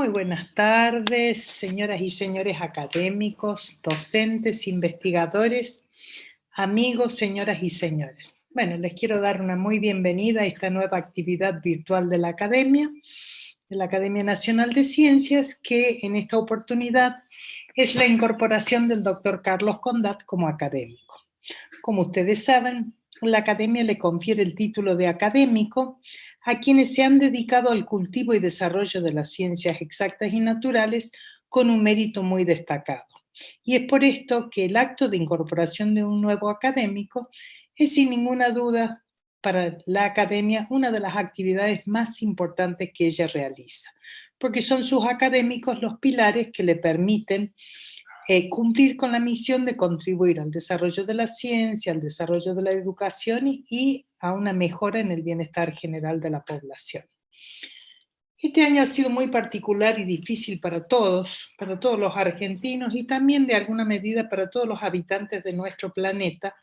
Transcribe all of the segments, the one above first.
Muy buenas tardes, señoras y señores académicos, docentes, investigadores, amigos, señoras y señores. Bueno, les quiero dar una muy bienvenida a esta nueva actividad virtual de la Academia Nacional de Ciencias, que en esta oportunidad es la incorporación del doctor Carlos Condat como académico. Como ustedes saben, la Academia le confiere el título de académico a quienes se han dedicado al cultivo y desarrollo de las ciencias exactas y naturales con un mérito muy destacado. Y es por esto que el acto de incorporación de un nuevo académico es sin ninguna duda para la Academia una de las actividades más importantes que ella realiza, porque son sus académicos los pilares que le permiten cumplir con la misión de contribuir al desarrollo de la ciencia, al desarrollo de la educación y a una mejora en el bienestar general de la población. Este año ha sido muy particular y difícil para todos los argentinos y también de alguna medida para todos los habitantes de nuestro planeta,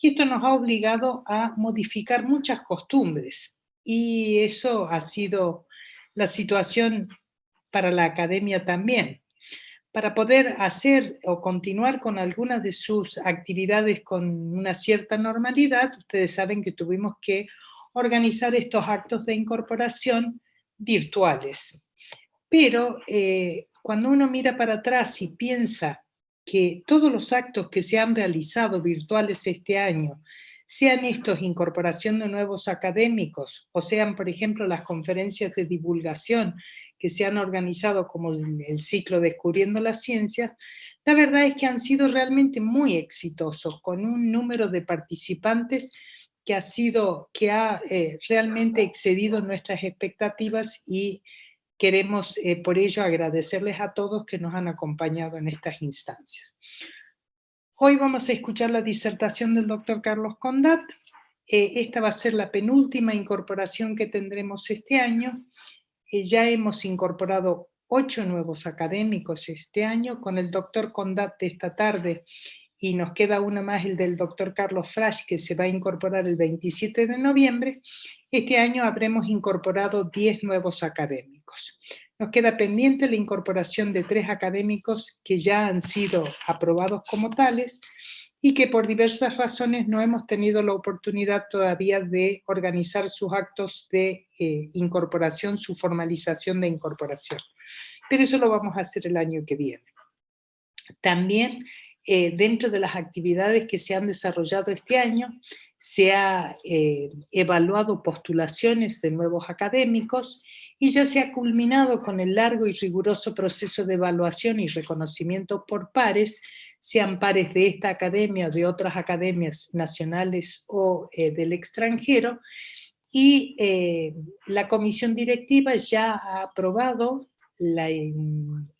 y esto nos ha obligado a modificar muchas costumbres, y eso ha sido la situación para la academia también. Para poder hacer o continuar con algunas de sus actividades con una cierta normalidad, ustedes saben que tuvimos que organizar estos actos de incorporación virtuales. Pero cuando uno mira para atrás y piensa que todos los actos que se han realizado virtuales este año, sean estos incorporación de nuevos académicos, o sean, por ejemplo, las conferencias de divulgación que se han organizado como el ciclo Descubriendo las Ciencias, la verdad es que han sido realmente muy exitosos, con un número de participantes que ha realmente excedido nuestras expectativas, y queremos por ello agradecerles a todos que nos han acompañado en estas instancias. Hoy vamos a escuchar la disertación del doctor Carlos Condat. Esta va a ser la penúltima incorporación que tendremos este año. Ya hemos incorporado 8 nuevos académicos este año, con el doctor Condat de esta tarde, y nos queda una más, el del doctor Carlos Frasch, que se va a incorporar el 27 de noviembre. Este año habremos incorporado 10 nuevos académicos. Nos queda pendiente la incorporación de 3 académicos que ya han sido aprobados como tales y que por diversas razones no hemos tenido la oportunidad todavía de organizar sus actos de incorporación, su formalización de incorporación. Pero eso lo vamos a hacer el año que viene. También dentro de las actividades que se han desarrollado este año, se ha evaluado postulaciones de nuevos académicos y ya se ha culminado con el largo y riguroso proceso de evaluación y reconocimiento por pares, sean pares de esta academia o de otras academias nacionales o del extranjero, y la comisión directiva ya ha aprobado la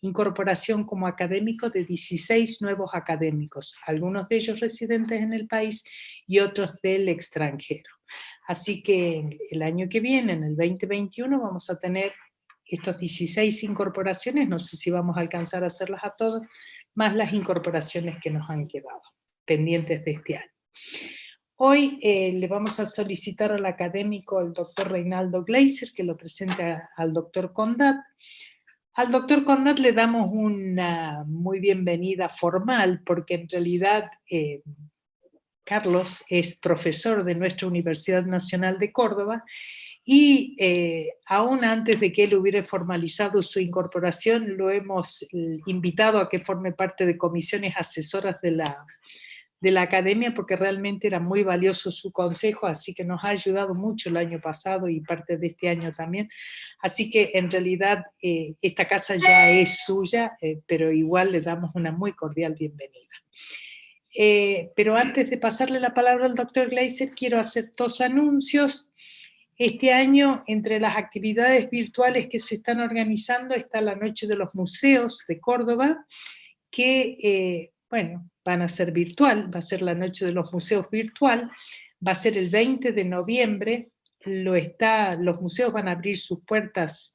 incorporación como académico de 16 nuevos académicos, algunos de ellos residentes en el país y otros del extranjero. Así que el año que viene, en el 2021, vamos a tener estos 16 incorporaciones, no sé si vamos a alcanzar a hacerlas a todos, más las incorporaciones que nos han quedado pendientes de este año. Hoy le vamos a solicitar al académico, el doctor Reinaldo Gleiser, que lo presente al doctor Condat. Al doctor Condat le damos una muy bienvenida formal, porque en realidad Carlos es profesor de nuestra Universidad Nacional de Córdoba, y aún antes de que él hubiera formalizado su incorporación, lo hemos invitado a que forme parte de comisiones asesoras de la academia, porque realmente era muy valioso su consejo, así que nos ha ayudado mucho el año pasado y parte de este año también. Así que en realidad esta casa ya es suya, pero igual le damos una muy cordial bienvenida. Pero antes de pasarle la palabra al doctor Gleiser, quiero hacer 2 anuncios. Este año, entre las actividades virtuales que se están organizando, está la Noche de los Museos de Córdoba, que, van a ser virtual, va a ser la Noche de los Museos virtual, va a ser el 20 de noviembre, los museos van a abrir sus puertas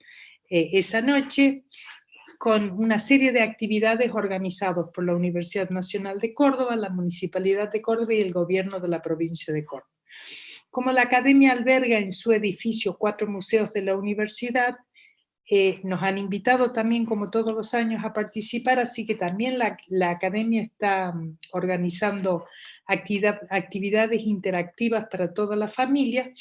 esa noche, con una serie de actividades organizadas por la Universidad Nacional de Córdoba, la Municipalidad de Córdoba y el Gobierno de la provincia de Córdoba. Como la Academia alberga en su edificio 4 museos de la universidad, Nos han invitado también, como todos los años, a participar, así que también la Academia está organizando actividades interactivas para toda la familia.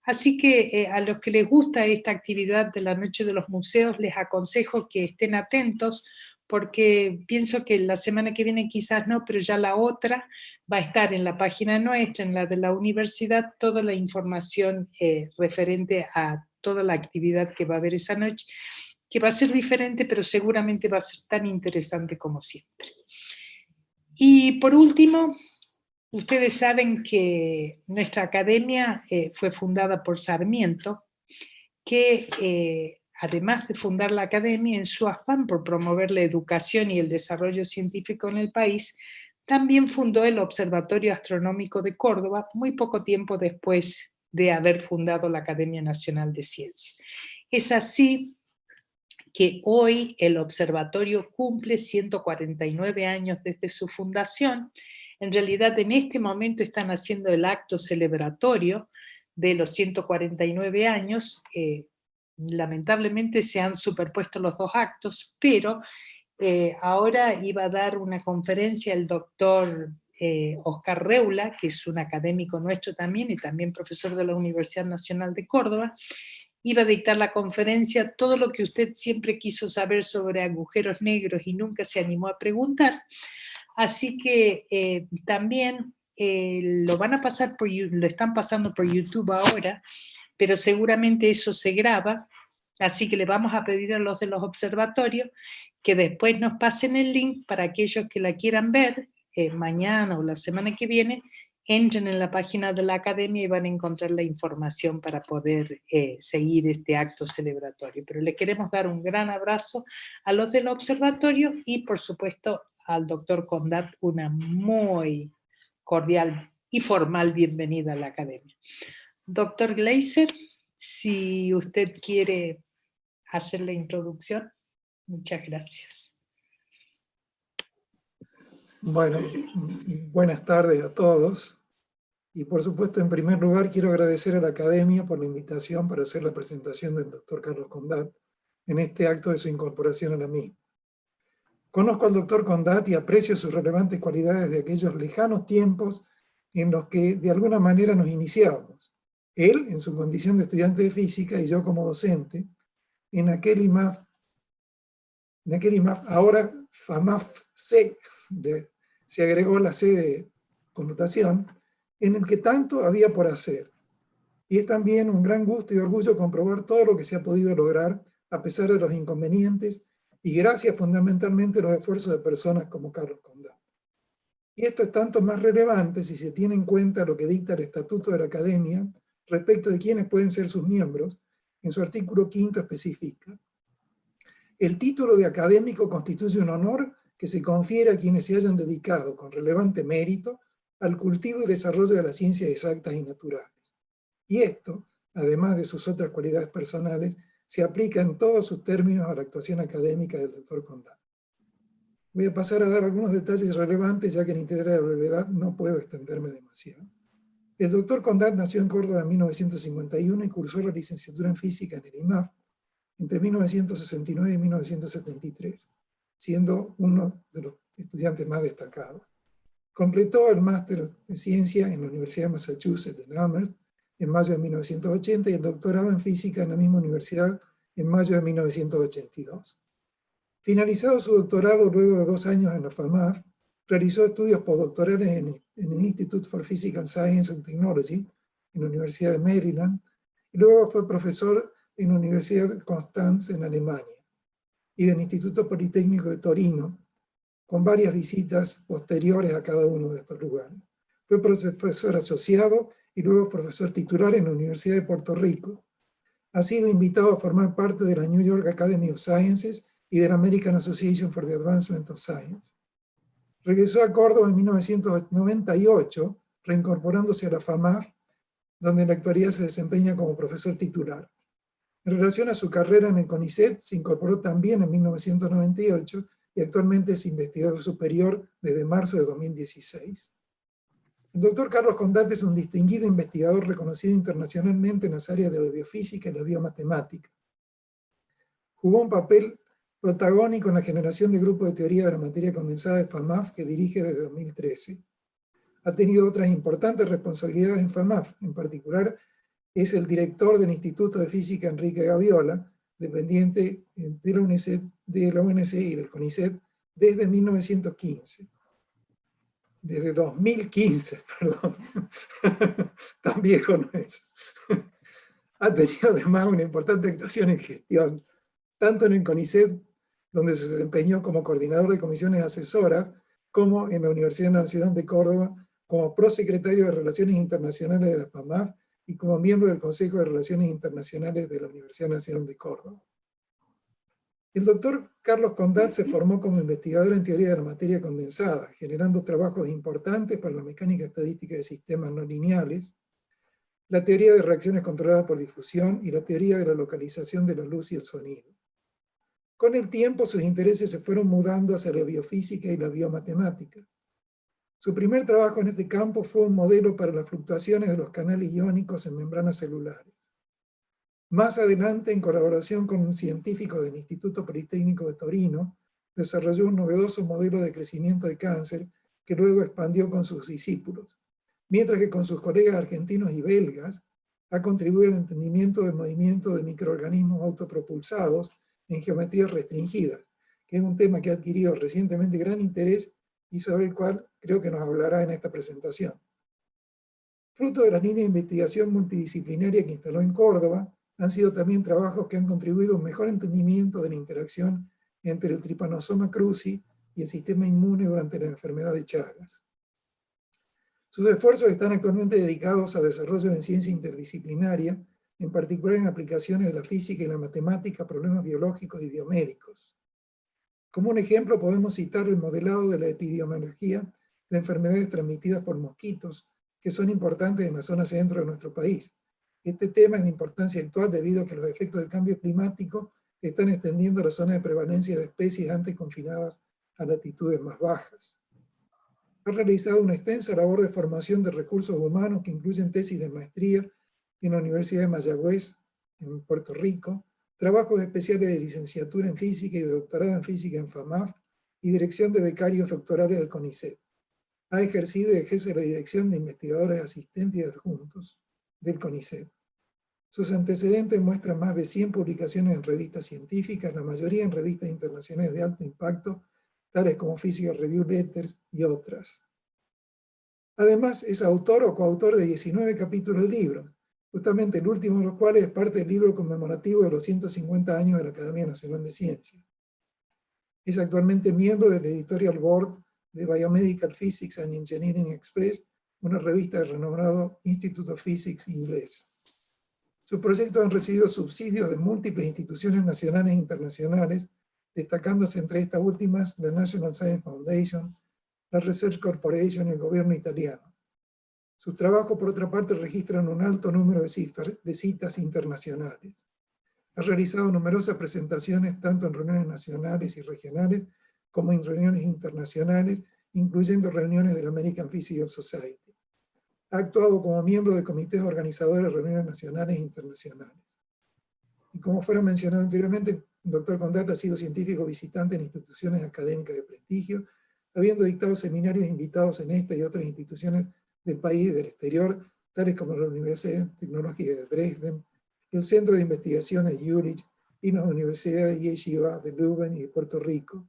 Así que a los que les gusta esta actividad de la Noche de los Museos, les aconsejo que estén atentos, porque pienso que la semana que viene quizás no, pero ya la otra va a estar en la página nuestra, en la de la universidad, toda la información referente a toda la actividad que va a haber esa noche, que va a ser diferente, pero seguramente va a ser tan interesante como siempre. Y por último, ustedes saben que nuestra academia fue fundada por Sarmiento, que además de fundar la academia, en su afán por promover la educación y el desarrollo científico en el país, también fundó el Observatorio Astronómico de Córdoba, muy poco tiempo después de haber fundado la Academia Nacional de Ciencias. Es así que hoy el observatorio cumple 149 años desde su fundación. En realidad, en este momento están haciendo el acto celebratorio de los 149 años. Lamentablemente se han superpuesto los dos actos, pero ahora iba a dar una conferencia el doctor Oscar Reula, que es un académico nuestro también y también profesor de la Universidad Nacional de Córdoba. Iba a dictar la conferencia todo lo que usted siempre quiso saber sobre agujeros negros y nunca se animó a preguntar. Así que también lo van a pasar lo están pasando por YouTube ahora, pero seguramente eso se graba, así que le vamos a pedir a los de los observatorios que después nos pasen el link para aquellos que la quieran ver mañana o la semana que viene. Entren en la página de la academia y van a encontrar la información para poder seguir este acto celebratorio. Pero le queremos dar un gran abrazo a los del observatorio y, por supuesto, al doctor Condat una muy cordial y formal bienvenida a la academia. Doctor Gleiser, si usted quiere hacer la introducción, muchas gracias. Bueno, buenas tardes a todos. Y por supuesto, en primer lugar, quiero agradecer a la Academia por la invitación para hacer la presentación del doctor Carlos Condat en este acto de su incorporación a la misma. Conozco al doctor Condat y aprecio sus relevantes cualidades de aquellos lejanos tiempos en los que de alguna manera nos iniciábamos. Él, en su condición de estudiante de física, y yo como docente, en aquel IMAF, ahora FAMAF-C, se agregó la C de conmutación, en el que tanto había por hacer. Y es también un gran gusto y orgullo comprobar todo lo que se ha podido lograr a pesar de los inconvenientes y gracias fundamentalmente a los esfuerzos de personas como Carlos Condat. Y esto es tanto más relevante si se tiene en cuenta lo que dicta el Estatuto de la Academia respecto de quiénes pueden ser sus miembros. En su artículo 5 especifica: el título de académico constituye un honor que se confiere a quienes se hayan dedicado con relevante mérito al cultivo y desarrollo de las ciencias exactas y naturales. Y esto, además de sus otras cualidades personales, se aplica en todos sus términos a la actuación académica del doctor Condat. Voy a pasar a dar algunos detalles relevantes, ya que en interés de la brevedad no puedo extenderme demasiado. El doctor Condat nació en Córdoba en 1951 y cursó la licenciatura en física en el IMAF entre 1969 y 1973, siendo uno de los estudiantes más destacados. Completó el máster de ciencia en la Universidad de Massachusetts de Amherst en mayo de 1980 y el doctorado en física en la misma universidad en mayo de 1982. Finalizado su doctorado luego de 2 años en la FAMAF, realizó estudios postdoctorales en el Institute for Physical Science and Technology en la Universidad de Maryland y luego fue profesor en la Universidad de Constance en Alemania y del Instituto Politécnico de Torino, con varias visitas posteriores a cada uno de estos lugares. Fue profesor asociado y luego profesor titular en la Universidad de Puerto Rico. Ha sido invitado a formar parte de la New York Academy of Sciences y de la American Association for the Advancement of Science. Regresó a Córdoba en 1998, reincorporándose a la FAMAF, donde en la actualidad se desempeña como profesor titular. En relación a su carrera en el CONICET, se incorporó también en 1998 y actualmente es investigador superior desde marzo de 2016. El doctor Carlos Condat es un distinguido investigador reconocido internacionalmente en las áreas de la biofísica y la biomatemática. Jugó un papel protagónico en la generación de grupos de teoría de la materia condensada de FAMAF que dirige desde 2013. Ha tenido otras importantes responsabilidades en FAMAF, en particular es el director del Instituto de Física Enrique Gaviola, dependiente de la UNC y del CONICET desde 1915. Desde 2015, perdón. Tan viejo no es. Ha tenido además una importante actuación en gestión, tanto en el CONICET, donde se desempeñó como coordinador de comisiones asesoras, como en la Universidad Nacional de Córdoba, como prosecretario de Relaciones Internacionales de la FAMAF y como miembro del Consejo de Relaciones Internacionales de la Universidad Nacional de Córdoba. El doctor Carlos Condat se formó como investigador en teoría de la materia condensada, generando trabajos importantes para la mecánica estadística de sistemas no lineales, la teoría de reacciones controladas por difusión y la teoría de la localización de la luz y el sonido. Con el tiempo, sus intereses se fueron mudando hacia la biofísica y la biomatemática. Su primer trabajo en este campo fue un modelo para las fluctuaciones de los canales iónicos en membranas celulares. Más adelante, en colaboración con un científico del Instituto Politécnico de Torino, desarrolló un novedoso modelo de crecimiento de cáncer que luego expandió con sus discípulos, mientras que con sus colegas argentinos y belgas ha contribuido al entendimiento del movimiento de microorganismos autopropulsados en geometrías restringidas, que es un tema que ha adquirido recientemente gran interés y sobre el cual creo que nos hablará en esta presentación. Fruto de la línea de investigación multidisciplinaria que instaló en Córdoba, han sido también trabajos que han contribuido a un mejor entendimiento de la interacción entre el Trypanosoma cruzi y el sistema inmune durante la enfermedad de Chagas. Sus esfuerzos están actualmente dedicados a desarrollo en ciencia interdisciplinaria, en particular en aplicaciones de la física y la matemática a problemas biológicos y biomédicos. Como un ejemplo podemos citar el modelado de la epidemiología de enfermedades transmitidas por mosquitos, que son importantes en la zona centro de nuestro país. Este tema es de importancia actual debido a que los efectos del cambio climático están extendiendo la zona de prevalencia de especies antes confinadas a latitudes más bajas. Ha realizado una extensa labor de formación de recursos humanos que incluyen tesis de maestría en la Universidad de Mayagüez, en Puerto Rico, trabajos especiales de licenciatura en física y de doctorado en física en FAMAF y dirección de becarios doctorales del CONICET. Ha ejercido y ejerce la dirección de investigadores asistentes y adjuntos del CONICET. Sus antecedentes muestran más de 100 publicaciones en revistas científicas, la mayoría en revistas internacionales de alto impacto, tales como Physical Review Letters y otras. Además, es autor o coautor de 19 capítulos del libro, justamente el último de los cuales es parte del libro conmemorativo de los 150 años de la Academia Nacional de Ciencias. Es actualmente miembro del editorial board de Biomedical Physics and Engineering Express, una revista del renombrado Institute of Physics inglés. Sus proyectos han recibido subsidios de múltiples instituciones nacionales e internacionales, destacándose entre estas últimas la National Science Foundation, la Research Corporation y el gobierno italiano. Sus trabajos, por otra parte, registran un alto número de citas internacionales. Ha realizado numerosas presentaciones tanto en reuniones nacionales y regionales como en reuniones internacionales, incluyendo reuniones de la American Physical Society. Ha actuado como miembro de comités organizadores de reuniones nacionales e internacionales. Y como fuera mencionado anteriormente, el doctor Condat ha sido científico visitante en instituciones académicas de prestigio, habiendo dictado seminarios invitados en esta y otras instituciones del país y del exterior, tales como la Universidad Tecnológica de Dresden, el Centro de Investigaciones Jülich y las universidades Yeshiva de Leuven y de Puerto Rico.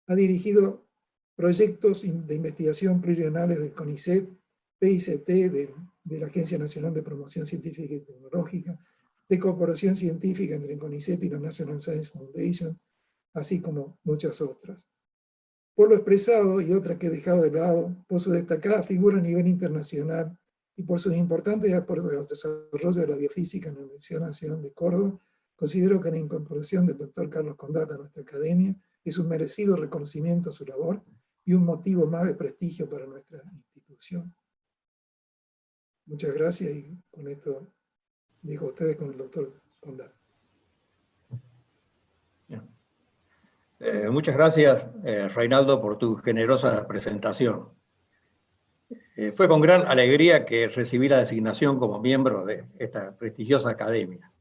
Ha dirigido proyectos de investigación plurianuales del CONICET, PICT, de la Agencia Nacional de Promoción Científica y Tecnológica, de cooperación científica entre el CONICET y la National Science Foundation, así como muchas otras. Por lo expresado y otras que he dejado de lado, por su destacada figura a nivel internacional y por sus importantes aportes al desarrollo de la biofísica en la Universidad Nacional de Córdoba, considero que la incorporación del doctor Carlos Condat a nuestra academia es un merecido reconocimiento a su labor y un motivo más de prestigio para nuestra institución. Muchas gracias y con esto dejo a ustedes con el doctor Condat. Muchas gracias, Reinaldo, por tu generosa presentación. Fue con gran alegría que recibí la designación como miembro de esta prestigiosa academia.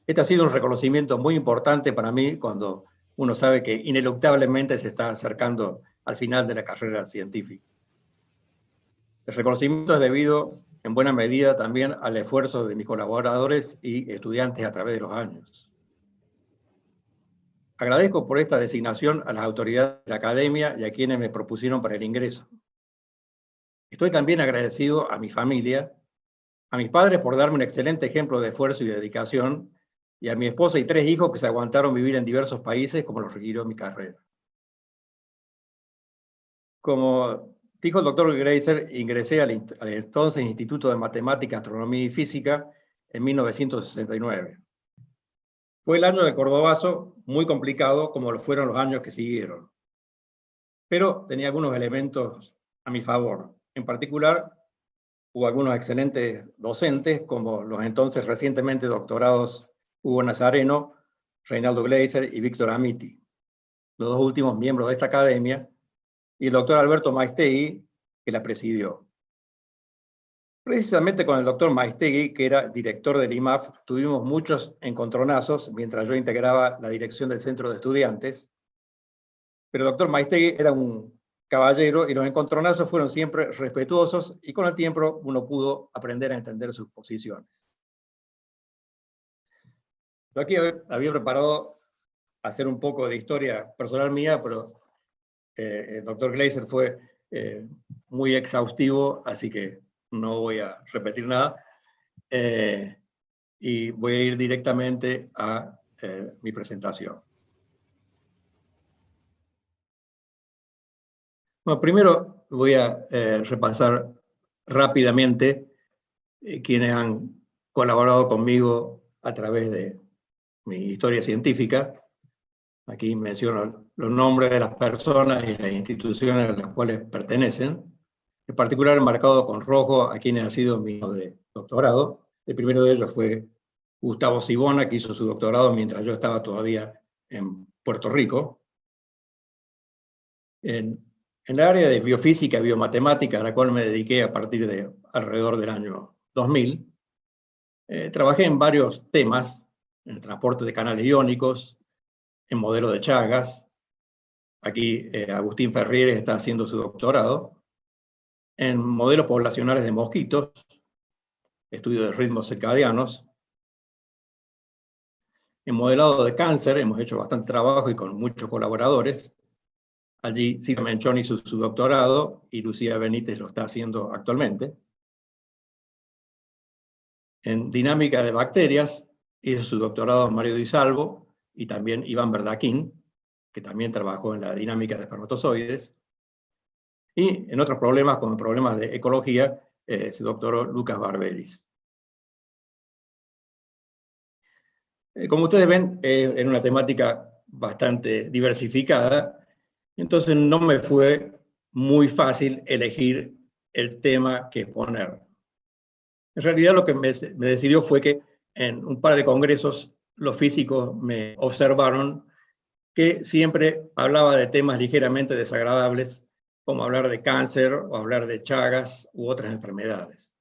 Este ha sido un reconocimiento muy importante para mí cuando uno sabe que ineluctablemente se está acercando al final de la carrera científica. El reconocimiento es debido en buena medida también al esfuerzo de mis colaboradores y estudiantes a través de los años. Agradezco por esta designación a las autoridades de la academia y a quienes me propusieron para el ingreso. Estoy también agradecido a mi familia, a mis padres por darme un excelente ejemplo de esfuerzo y dedicación, y a mi esposa y 3 hijos que se aguantaron vivir en diversos países como lo requirió mi carrera. Como dijo el doctor Glaser, ingresé al entonces Instituto de Matemática, Astronomía y Física en 1969. Fue el año de Cordobazo muy complicado, como lo fueron los años que siguieron. Pero tenía algunos elementos a mi favor. En particular, hubo algunos excelentes docentes, como los entonces recientemente doctorados Hugo Nazareno, Reinaldo Glaser y Víctor Amiti, los 2 últimos miembros de esta academia, y el doctor Alberto Maistegui, que la presidió. Precisamente con el doctor Maistegui, que era director del IMAF, tuvimos muchos encontronazos mientras yo integraba la dirección del centro de estudiantes, pero el doctor Maistegui era un caballero y los encontronazos fueron siempre respetuosos y con el tiempo uno pudo aprender a entender sus posiciones. Yo aquí había preparado hacer un poco de historia personal mía, pero el doctor Glaser fue muy exhaustivo, así que no voy a repetir nada. Y voy a ir directamente a mi presentación. Bueno, primero voy a repasar rápidamente quienes han colaborado conmigo a través de mi historia científica. Aquí menciono los nombres de las personas y las instituciones a las cuales pertenecen, en particular marcado con rojo a quienes han sido mi de doctorado. El primero de ellos fue Gustavo Sibona, que hizo su doctorado mientras yo estaba todavía en Puerto Rico. En la área de biofísica y biomatemática, a la cual me dediqué a partir de alrededor del año 2000, trabajé en varios temas, en el transporte de canales iónicos, en modelo de Chagas. Aquí Agustín Ferrieres está haciendo su doctorado, en modelos poblacionales de mosquitos, estudio de ritmos circadianos, en modelado de cáncer, hemos hecho bastante trabajo y con muchos colaboradores. Allí Silvia Menchón hizo su doctorado y Lucía Benítez lo está haciendo actualmente. En dinámica de bacterias hizo su doctorado Mario Di Salvo y también Iván Verdaquín, que también trabajó en la dinámica de espermatozoides. Y en otros problemas, como problemas de ecología, se doctoró Lucas Barberis. Como ustedes ven, en una temática bastante diversificada, entonces no me fue muy fácil elegir el tema que exponer. En realidad lo que me decidió fue que en un par de congresos los físicos me observaron que siempre hablaba de temas ligeramente desagradables, como hablar de cáncer o hablar de Chagas u otras enfermedades.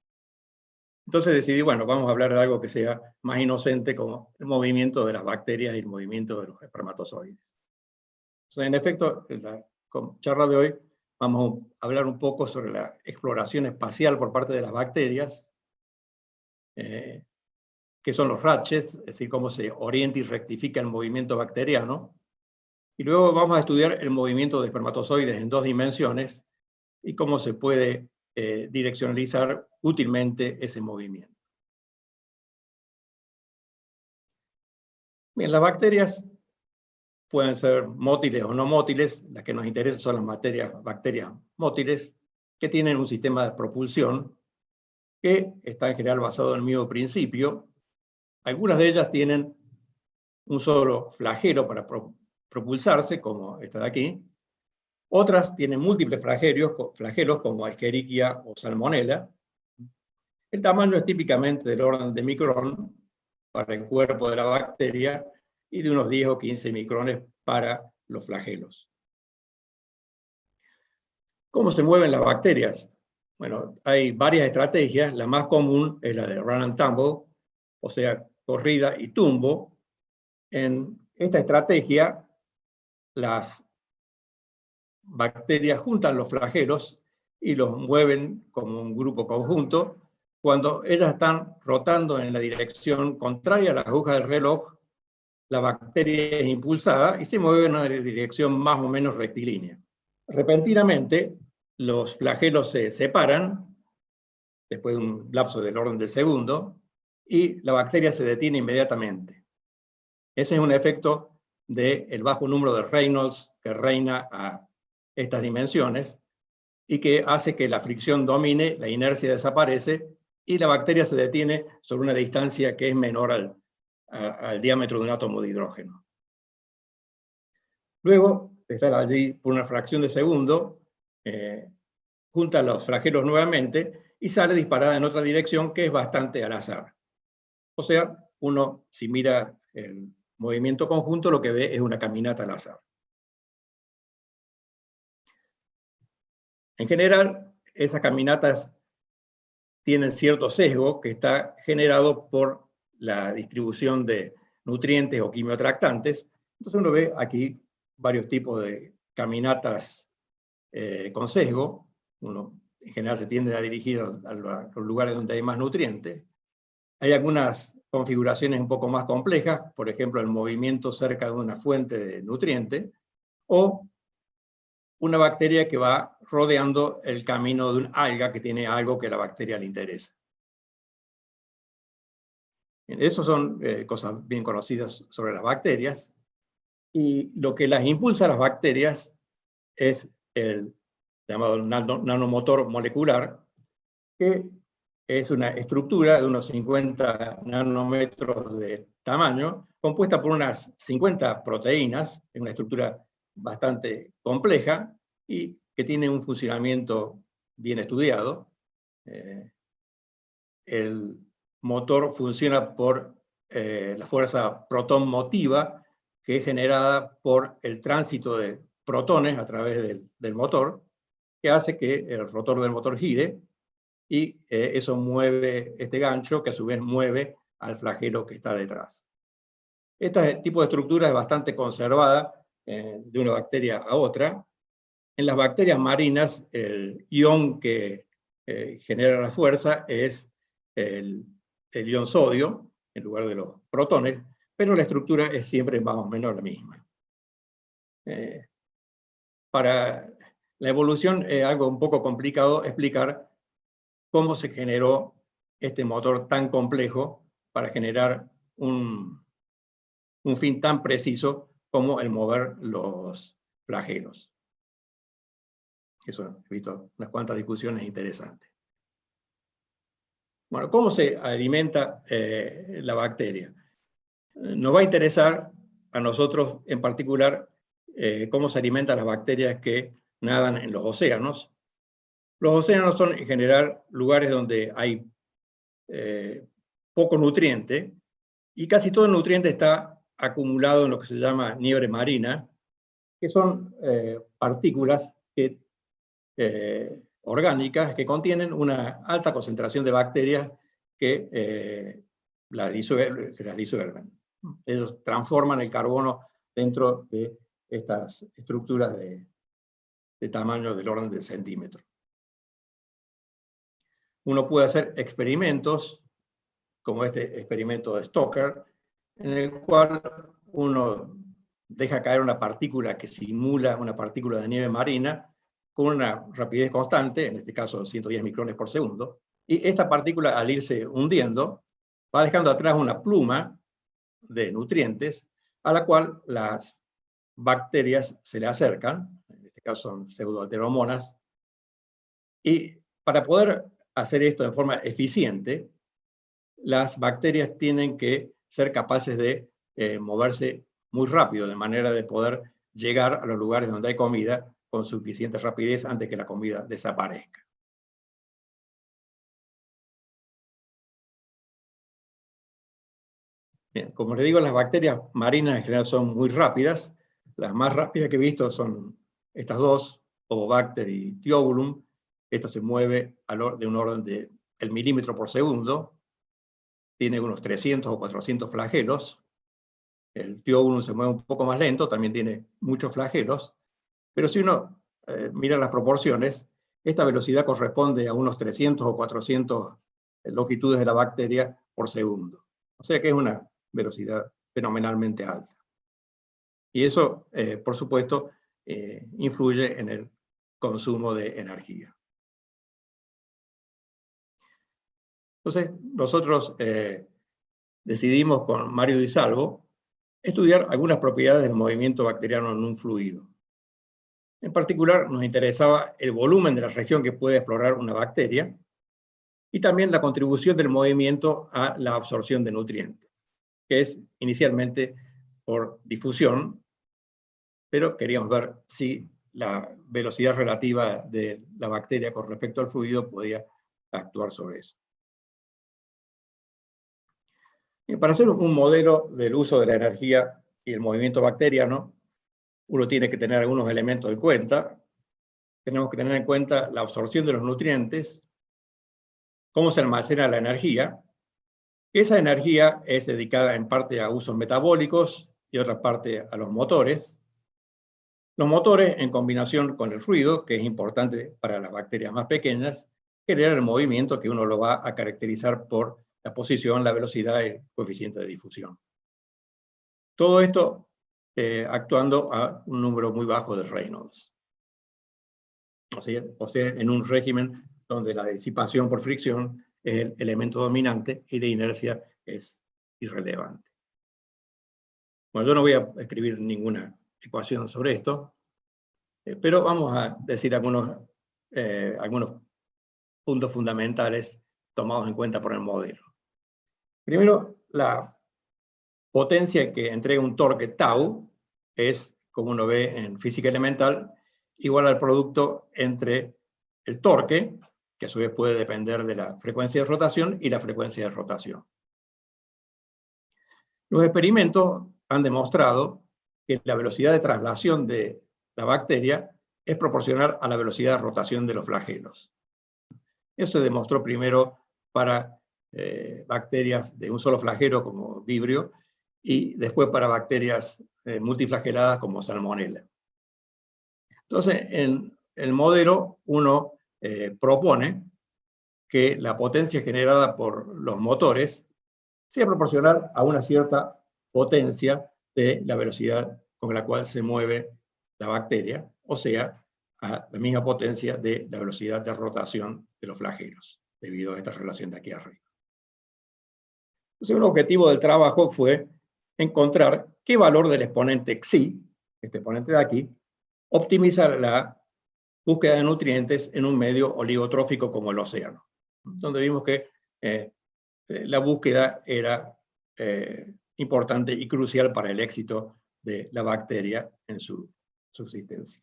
Entonces decidí, bueno, vamos a hablar de algo que sea más inocente, como el movimiento de las bacterias y el movimiento de los espermatozoides. Entonces, en efecto, en la charla de hoy vamos a hablar un poco sobre la exploración espacial por parte de las bacterias, que son los ratchets, es decir, cómo se orienta y rectifica el movimiento bacteriano. Y luego vamos a estudiar el movimiento de espermatozoides en 2 dimensiones y cómo se puede direccionalizar útilmente ese movimiento. Bien, las bacterias pueden ser mótiles o no mótiles. Las que nos interesan son las bacterias mótiles, que tienen un sistema de propulsión que está en general basado en el mismo principio. Algunas de ellas tienen un solo flagelo para propulsarse, como esta de aquí. Otras tienen múltiples flagelos como Escherichia o Salmonella. El tamaño es típicamente del orden de micrón para el cuerpo de la bacteria y de unos 10 o 15 micrones para los flagelos. ¿Cómo se mueven las bacterias? Bueno, hay varias estrategias. La más común es la de run and tumble, o sea, corrida y tumbo. En esta estrategia, las bacterias juntan los flagelos y los mueven como un grupo conjunto. Cuando ellas están rotando en la dirección contraria a la aguja del reloj, la bacteria es impulsada y se mueve en una dirección más o menos rectilínea. Repentinamente, los flagelos se separan, después de un lapso del orden del segundo, y la bacteria se detiene inmediatamente. Ese es un efecto del bajo número de Reynolds que reina a estas dimensiones y que hace que la fricción domine, la inercia desaparece y la bacteria se detiene sobre una distancia que es menor al diámetro de un átomo de hidrógeno. Luego, está allí por una fracción de segundo, junta los flagelos nuevamente y sale disparada en otra dirección que es bastante al azar. O sea, uno, si mira el movimiento conjunto, lo que ve es una caminata al azar. En general, esas caminatas tienen cierto sesgo que está generado por la distribución de nutrientes o quimiotractantes. Entonces uno ve aquí varios tipos de caminatas con sesgo. Uno en general se tiende a dirigir a los lugares donde hay más nutrientes. Hay algunas configuraciones un poco más complejas, por ejemplo, el movimiento cerca de una fuente de nutrientes, o una bacteria que va rodeando el camino de un alga que tiene algo que a la bacteria le interesa. Esas son cosas bien conocidas sobre las bacterias, y lo que las impulsa a las bacterias es el llamado nanomotor molecular, que es una estructura de unos 50 nanómetros de tamaño, compuesta por unas 50 proteínas, es una estructura bastante compleja y que tiene un funcionamiento bien estudiado. El motor funciona por la fuerza protón motiva, que es generada por el tránsito de protones a través del motor, que hace que el rotor del motor gire, y eso mueve este gancho, que a su vez mueve al flagelo que está detrás. Este tipo de estructura es bastante conservada de una bacteria a otra. En las bacterias marinas, el ion que genera la fuerza es el ion sodio, en lugar de los protones, pero la estructura es siempre más o menos la misma. Para la evolución es algo un poco complicado explicar cómo se generó este motor tan complejo para generar un fin tan preciso como el mover los flagelos. Eso he visto unas cuantas discusiones interesantes. Bueno, ¿cómo se alimenta la bacteria? Nos va a interesar a nosotros en particular cómo se alimentan las bacterias que nadan en los océanos. Los océanos son en general lugares donde hay poco nutriente, y casi todo el nutriente está acumulado en lo que se llama nieve marina, que son partículas orgánicas que contienen una alta concentración de bacterias que se las disuelven. Ellos transforman el carbono dentro de estas estructuras de tamaño del orden del centímetro. Uno puede hacer experimentos, como este experimento de Stoker, en el cual uno deja caer una partícula que simula una partícula de nieve marina con una rapidez constante, en este caso 110 micrones por segundo, y esta partícula, al irse hundiendo, va dejando atrás una pluma de nutrientes a la cual las bacterias se le acercan, en este caso son pseudoalteromonas, y para poder hacer esto de forma eficiente, las bacterias tienen que ser capaces de moverse muy rápido, de manera de poder llegar a los lugares donde hay comida con suficiente rapidez antes que la comida desaparezca. Bien, como les digo, las bacterias marinas en general son muy rápidas. Las más rápidas que he visto son estas dos, Ovobacter y Thiobulum. Esta se mueve de un orden del milímetro por segundo. tiene unos 300 o 400 flagelos. El TiO1 se mueve un poco más lento, también tiene muchos flagelos, pero si uno mira las proporciones, esta velocidad corresponde a unos 300 o 400 longitudes de la bacteria por segundo. O sea que es una velocidad fenomenalmente alta. Y eso, por supuesto, influye en el consumo de energía. Entonces, nosotros decidimos con Mario Di Salvo estudiar algunas propiedades del movimiento bacteriano en un fluido. En particular, nos interesaba el volumen de la región que puede explorar una bacteria y también la contribución del movimiento a la absorción de nutrientes, que es inicialmente por difusión, pero queríamos ver si la velocidad relativa de la bacteria con respecto al fluido podía actuar sobre eso. Y para hacer un modelo del uso de la energía y el movimiento bacteriano, uno tiene que tener algunos elementos en cuenta. Tenemos que tener en cuenta la absorción de los nutrientes, cómo se almacena la energía. Esa energía es dedicada en parte a usos metabólicos y otra parte a los motores. Los motores, en combinación con el fluido, que es importante para las bacterias más pequeñas, generan el movimiento que uno lo va a caracterizar por la posición, la velocidad y el coeficiente de difusión. Todo esto actuando a un número muy bajo de Reynolds. O sea, en un régimen donde la disipación por fricción es el elemento dominante y la inercia es irrelevante. Bueno, yo no voy a escribir ninguna ecuación sobre esto, pero vamos a decir algunos puntos fundamentales tomados en cuenta por el modelo. Primero, la potencia que entrega un torque tau es, como uno ve en física elemental, igual al producto entre el torque, que a su vez puede depender de la frecuencia de rotación, y la frecuencia de rotación. Los experimentos han demostrado que la velocidad de traslación de la bacteria es proporcional a la velocidad de rotación de los flagelos. Eso se demostró primero para bacterias de un solo flagelo como Vibrio, y después para bacterias multiflageladas como Salmonella. Entonces, en el modelo uno propone que la potencia generada por los motores sea proporcional a una cierta potencia de la velocidad con la cual se mueve la bacteria, o sea, a la misma potencia de la velocidad de rotación de los flagelos, debido a esta relación de aquí arriba. Entonces, un objetivo del trabajo fue encontrar qué valor del exponente Xi, este exponente de aquí, optimiza la búsqueda de nutrientes en un medio oligotrófico como el océano, donde vimos que la búsqueda era importante y crucial para el éxito de la bacteria en su subsistencia.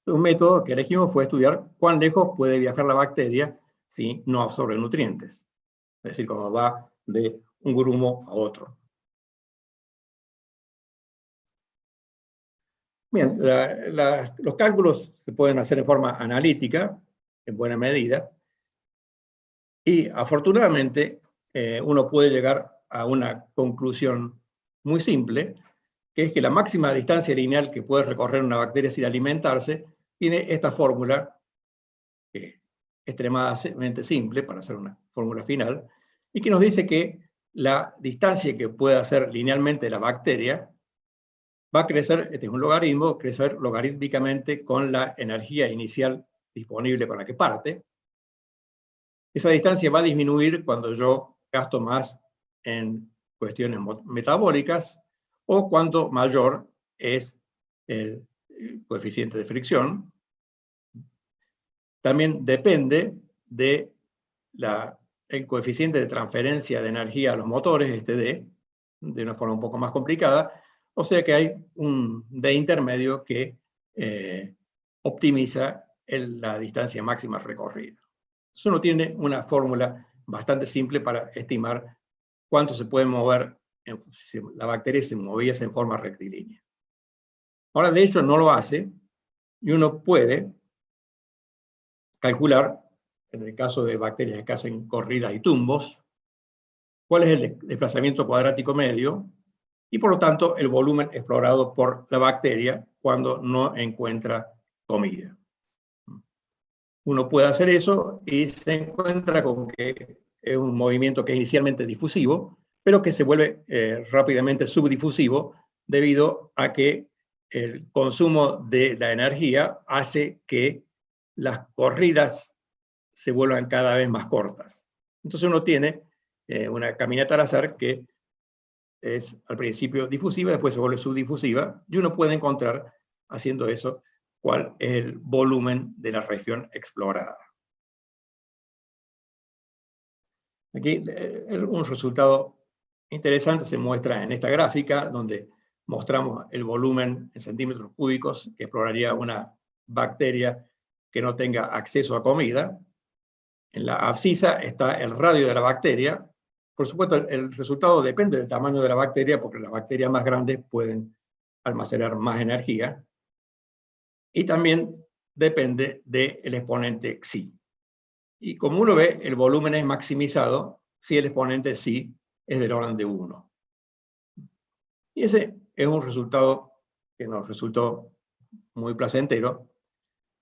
Un método que elegimos fue estudiar cuán lejos puede viajar la bacteria si no absorbe nutrientes, es decir, cómo va de un grumo a otro. Bien, los cálculos se pueden hacer en forma analítica, en buena medida, y afortunadamente uno puede llegar a una conclusión muy simple, que es que la máxima distancia lineal que puede recorrer una bacteria sin alimentarse tiene esta fórmula, que es extremadamente simple para hacer una fórmula final, y que nos dice que la distancia que puede hacer linealmente la bacteria va a crecer, este es un logaritmo, crecer logarítmicamente con la energía inicial disponible con la que parte. Esa distancia va a disminuir cuando yo gasto más en cuestiones metabólicas o cuanto mayor es el coeficiente de fricción. También depende del coeficiente de transferencia de energía a los motores, este D, de una forma un poco más complicada. O sea que hay un D intermedio que optimiza la distancia máxima recorrida. Eso uno tiene una fórmula bastante simple para estimar cuánto se puede mover si la bacteria se moviese en forma rectilínea. Ahora, de hecho, no lo hace, y uno puede calcular, en el caso de bacterias que hacen corridas y tumbos, cuál es el desplazamiento cuadrático medio y por lo tanto el volumen explorado por la bacteria cuando no encuentra comida. Uno puede hacer eso y se encuentra con que es un movimiento que es inicialmente difusivo, pero que se vuelve rápidamente subdifusivo debido a que el consumo de la energía hace que las corridas se vuelvan cada vez más cortas. Entonces uno tiene una caminata al azar que es al principio difusiva, después se vuelve subdifusiva, y uno puede encontrar, haciendo eso, cuál es el volumen de la región explorada. Aquí un resultado interesante se muestra en esta gráfica, donde mostramos el volumen en centímetros cúbicos que exploraría una bacteria que no tenga acceso a comida. En la abscisa está el radio de la bacteria. Por supuesto, el resultado depende del tamaño de la bacteria, porque las bacterias más grandes pueden almacenar más energía. Y también depende del exponente Xi. Y como uno ve, el volumen es maximizado si el exponente Xi es del orden de 1. Y ese es un resultado que nos resultó muy placentero,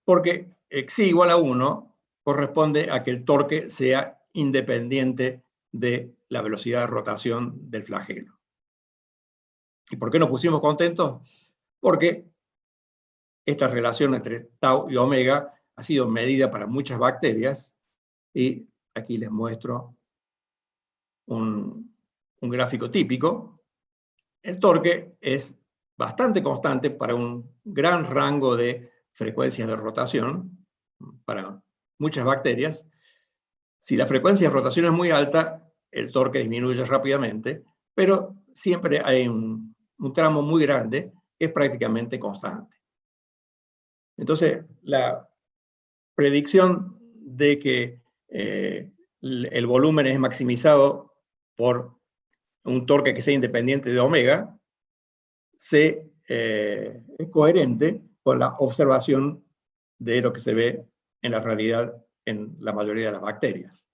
porque Xi igual a 1 corresponde a que el torque sea independiente de la velocidad de rotación del flagelo. ¿Y por qué nos pusimos contentos? Porque esta relación entre tau y omega ha sido medida para muchas bacterias, y aquí les muestro un gráfico típico. El torque es bastante constante para un gran rango de frecuencias de rotación para muchas bacterias. Si la frecuencia de rotación es muy alta, el torque disminuye rápidamente, pero siempre hay un tramo muy grande que es prácticamente constante. Entonces, la predicción de que el volumen es maximizado por un torque que sea independiente de omega es coherente con la observación de lo que se ve en la realidad en la mayoría de las bacterias.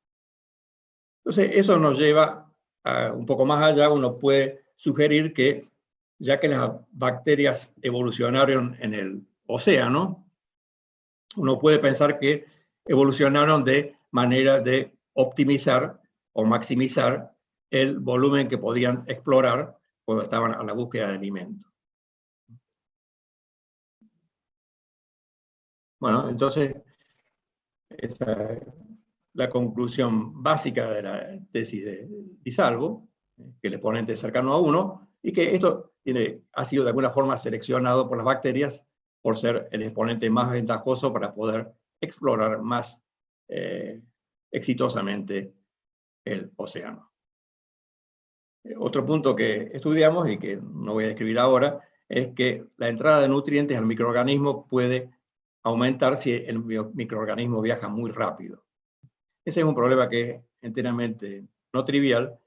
Entonces, eso nos lleva a un poco más allá. Uno puede sugerir que, ya que las bacterias evolucionaron en el océano, uno puede pensar que evolucionaron de manera de optimizar o maximizar el volumen que podían explorar cuando estaban a la búsqueda de alimento. Bueno, entonces, esa es la conclusión básica de la tesis de Di Salvo, que el exponente es cercano a 1, y que esto ha sido de alguna forma seleccionado por las bacterias por ser el exponente más ventajoso para poder explorar más exitosamente el océano. Otro punto que estudiamos y que no voy a describir ahora es que la entrada de nutrientes al microorganismo puede aumentar si el microorganismo viaja muy rápido. Ese es un problema que es enteramente no trivial,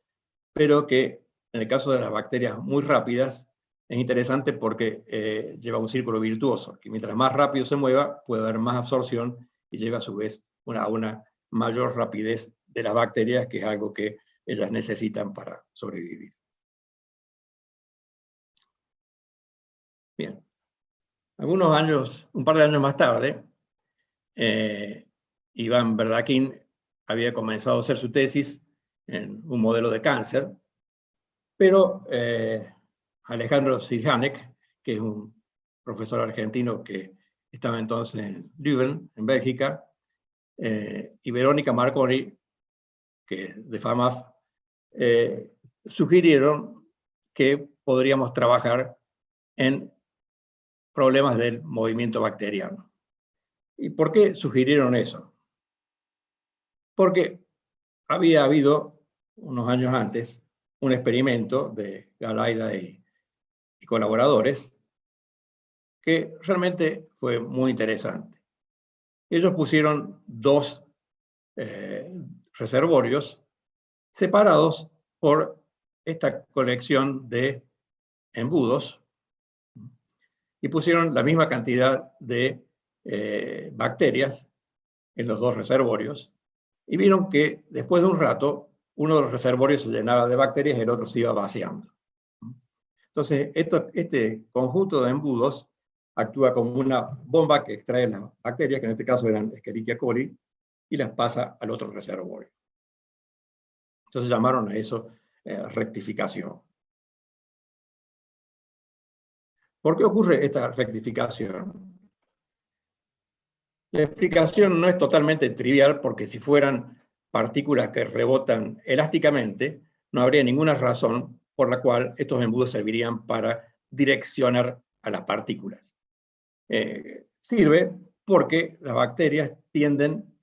pero que en el caso de las bacterias muy rápidas es interesante porque lleva un círculo virtuoso, que mientras más rápido se mueva, puede haber más absorción y lleva a su vez a una mayor rapidez de las bacterias, que es algo que ellas necesitan para sobrevivir. Bien. Un par de años más tarde, Ivan Verdakin había comenzado a hacer su tesis en un modelo de cáncer, pero Alejandro Sirjanek, que es un profesor argentino que estaba entonces en Leuven, en Bélgica, y Verónica Marconi, que es de FAMAF, sugirieron que podríamos trabajar en problemas del movimiento bacteriano. ¿Y por qué sugirieron eso? Porque había habido, unos años antes, un experimento de Galaida y colaboradores que realmente fue muy interesante. Ellos pusieron dos reservorios separados por esta colección de embudos, y pusieron la misma cantidad de bacterias en los dos reservorios, y vieron que después de un rato uno de los reservorios se llenaba de bacterias y el otro se iba vaciando. Entonces, este conjunto de embudos actúa como una bomba que extrae las bacterias, que en este caso eran Escherichia coli, y las pasa al otro reservorio. Entonces llamaron a eso rectificación. ¿Por qué ocurre esta rectificación? La explicación no es totalmente trivial, porque si fueran partículas que rebotan elásticamente, no habría ninguna razón por la cual estos embudos servirían para direccionar a las partículas. Sirve porque las bacterias tienden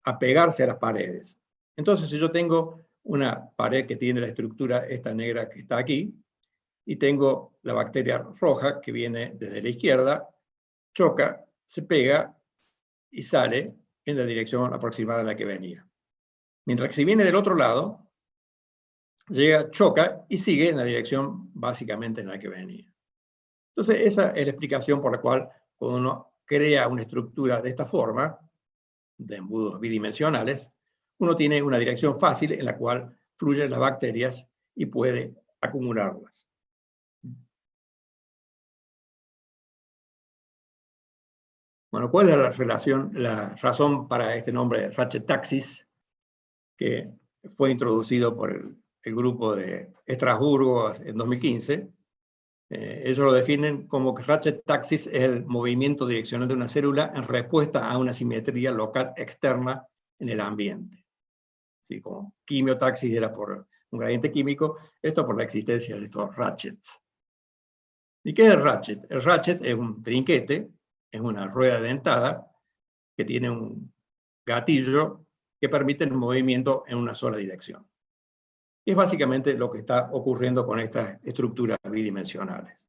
a pegarse a las paredes. Entonces, si yo tengo una pared que tiene la estructura esta negra que está aquí, y tengo la bacteria roja que viene desde la izquierda, choca, se pega y sale en la dirección aproximada en la que venía. Mientras que si viene del otro lado, llega, choca y sigue en la dirección básicamente en la que venía. Entonces, esa es la explicación por la cual cuando uno crea una estructura de esta forma, de embudos bidimensionales, uno tiene una dirección fácil en la cual fluyen las bacterias y puede acumularlas. Bueno, ¿cuál es la razón para este nombre Ratchet Taxis, que fue introducido por el grupo de Estrasburgo en 2015? Ellos lo definen como que Ratchet Taxis es el movimiento direccional de una célula en respuesta a una simetría local externa en el ambiente. Así como quimiotaxis era por un gradiente químico, esto por la existencia de estos ratchets. ¿Y qué es el ratchet? El ratchet es un trinquete, es una rueda dentada que tiene un gatillo que permite el movimiento en una sola dirección. Y es básicamente lo que está ocurriendo con estas estructuras bidimensionales.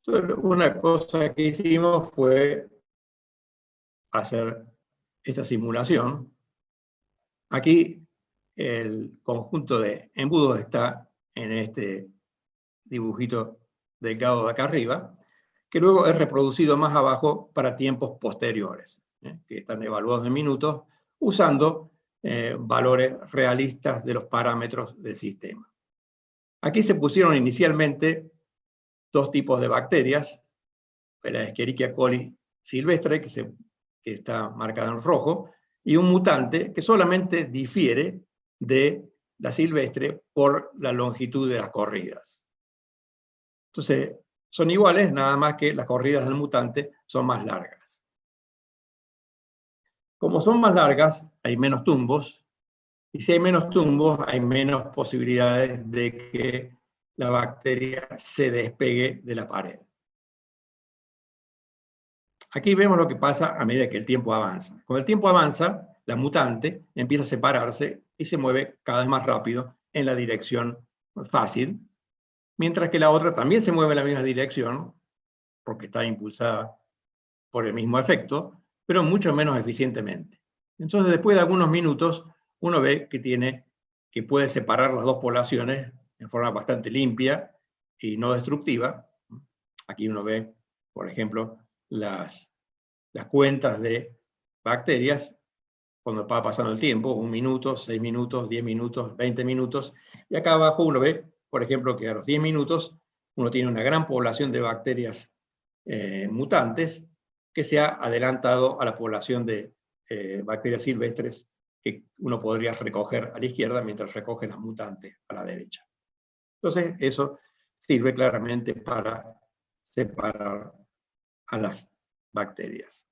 Entonces, una cosa que hicimos fue hacer esta simulación. Aquí el conjunto de embudos está en este dibujito delgado de acá arriba, que luego es reproducido más abajo para tiempos posteriores, que están evaluados en minutos, usando valores realistas de los parámetros del sistema. Aquí se pusieron inicialmente dos tipos de bacterias, la Escherichia coli silvestre, que está marcada en rojo, y un mutante que solamente difiere de la silvestre por la longitud de las corridas. Entonces, son iguales, nada más que las corridas del mutante son más largas. Como son más largas, hay menos tumbos, y si hay menos tumbos, hay menos posibilidades de que la bacteria se despegue de la pared. Aquí vemos lo que pasa a medida que el tiempo avanza. Con el tiempo avanza, la mutante empieza a separarse y se mueve cada vez más rápido en la dirección fácil, mientras que la otra también se mueve en la misma dirección, porque está impulsada por el mismo efecto, pero mucho menos eficientemente. Entonces, después de algunos minutos, uno ve que puede separar las dos poblaciones en forma bastante limpia y no destructiva. Aquí uno ve, por ejemplo, las cuentas de bacterias cuando va pasando el tiempo, 1 minuto, 6 minutos, 10 minutos, 20 minutos, y acá abajo uno ve, por ejemplo, que a los 10 minutos uno tiene una gran población de bacterias mutantes que se ha adelantado a la población de bacterias silvestres que uno podría recoger a la izquierda mientras recoge las mutantes a la derecha. Entonces, eso sirve claramente para separar a las bacterias.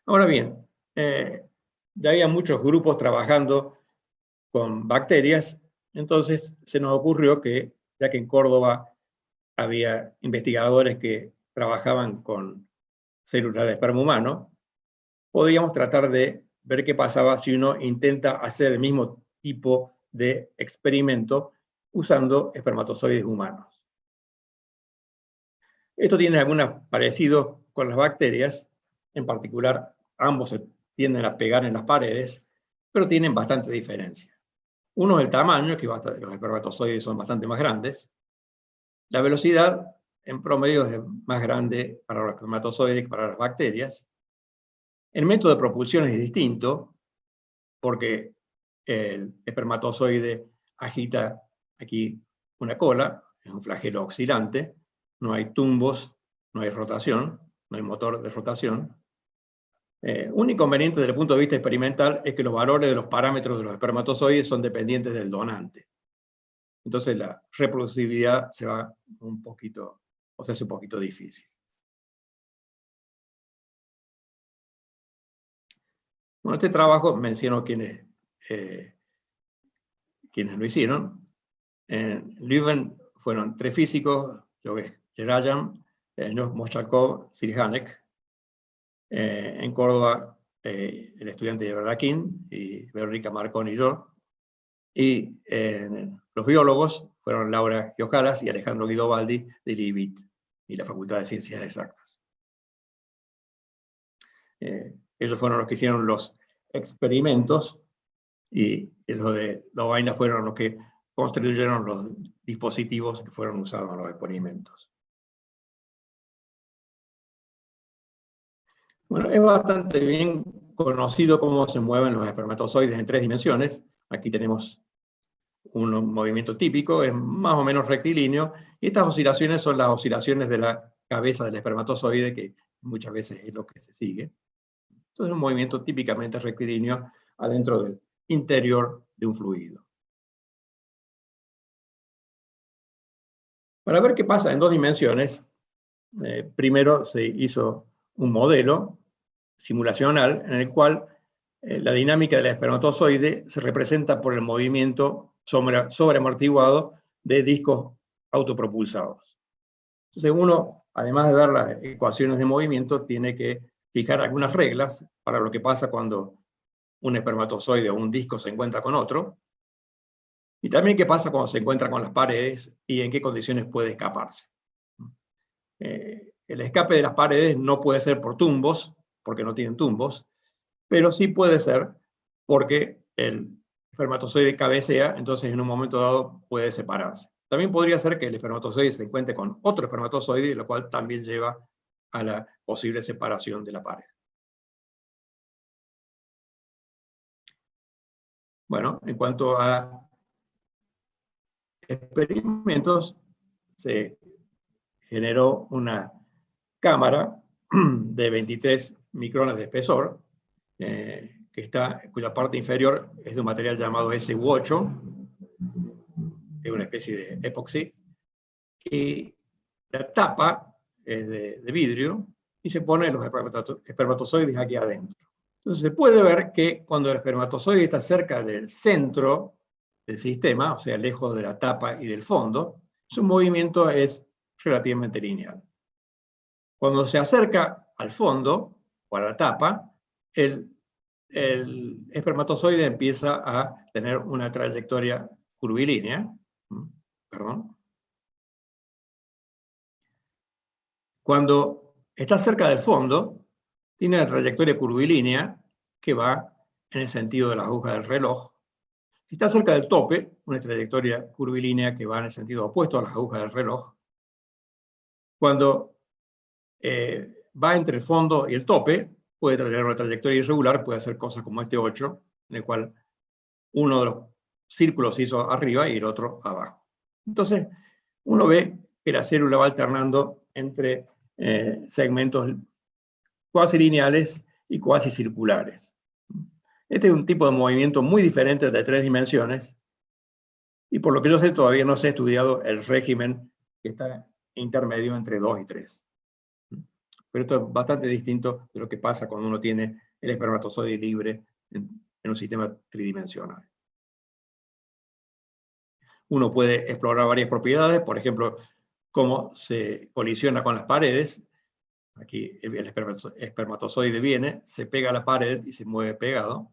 Ahora bien, ya había muchos grupos trabajando con bacterias, entonces se nos ocurrió que, ya que en Córdoba había investigadores que trabajaban con células de esperma humano, podríamos tratar de ver qué pasaba si uno intenta hacer el mismo tipo de experimento usando espermatozoides humanos. Esto tiene algunos parecidos con las bacterias, en particular ambos se tienden a pegar en las paredes, pero tienen bastante diferencia. Uno es el tamaño, que los espermatozoides son bastante más grandes. La velocidad en promedio es más grande para los espermatozoides que para las bacterias. El método de propulsión es distinto, porque el espermatozoide agita aquí una cola, es un flagelo oscilante, no hay tumbos, no hay rotación, no hay motor de rotación. Un inconveniente desde el punto de vista experimental es que los valores de los parámetros de los espermatozoides son dependientes del donante. Entonces la reproducibilidad se va un poquito, o se hace un poquito difícil. Bueno, este trabajo menciono quienes lo hicieron. En Leuven fueron 3 físicos, Joe Jerajan, Moshalkov, Sirhanek. En Córdoba, el estudiante de Verdaquín y Verónica Marconi y yo. Y los biólogos fueron Laura Giojaras y Alejandro Guidobaldi de IBIT y la Facultad de Ciencias Exactas. Ellos fueron los que hicieron los experimentos y los de Lovaina fueron los que construyeron los dispositivos que fueron usados en los experimentos. Bueno, es bastante bien conocido cómo se mueven los espermatozoides en 3 dimensiones. Aquí tenemos un movimiento típico, es más o menos rectilíneo, y estas oscilaciones son las oscilaciones de la cabeza del espermatozoide, que muchas veces es lo que se sigue. Entonces, un movimiento típicamente rectilíneo adentro del interior de un fluido. Para ver qué pasa en 2 dimensiones, primero se hizo un modelo simulacional en el cual la dinámica del espermatozoide se representa por el movimiento sobreamortiguado de discos autopropulsados. Entonces uno, además de dar las ecuaciones de movimiento, tiene que fijar algunas reglas para lo que pasa cuando un espermatozoide o un disco se encuentra con otro, y también qué pasa cuando se encuentra con las paredes y en qué condiciones puede escaparse. El escape de las paredes no puede ser por tumbos, porque no tienen tumbos, pero sí puede ser porque el espermatozoide cabecea, entonces en un momento dado puede separarse. También podría ser que el espermatozoide se encuentre con otro espermatozoide, lo cual también lleva a la posible separación de la pared. Bueno, en cuanto a experimentos, se generó una cámara de 23 micrones de espesor, cuya parte inferior es de un material llamado SU8, es una especie de epoxi, y la tapa es de vidrio, y se ponen los espermatozoides aquí adentro. Entonces se puede ver que cuando el espermatozoide está cerca del centro del sistema, o sea, lejos de la tapa y del fondo, su movimiento es relativamente lineal. Cuando se acerca al fondo, o a la tapa, el espermatozoide empieza a tener una trayectoria curvilínea. Cuando está cerca del fondo, tiene una trayectoria curvilínea que va en el sentido de la aguja del reloj. Si está cerca del tope, una trayectoria curvilínea que va en el sentido opuesto a las agujas del reloj. Cuando va entre el fondo y el tope, puede tener una trayectoria irregular, puede hacer cosas como este 8, en el cual uno de los círculos se hizo arriba y el otro abajo. Entonces, uno ve que la célula va alternando entre segmentos cuasi lineales y cuasi circulares. Este es un tipo de movimiento muy diferente de 3 dimensiones, y por lo que yo sé, todavía no se ha estudiado el régimen que está intermedio entre 2 y 3. Pero esto es bastante distinto de lo que pasa cuando uno tiene el espermatozoide libre en un sistema tridimensional. Uno puede explorar varias propiedades, por ejemplo, cómo se colisiona con las paredes. Aquí el espermatozoide viene, se pega a la pared y se mueve pegado.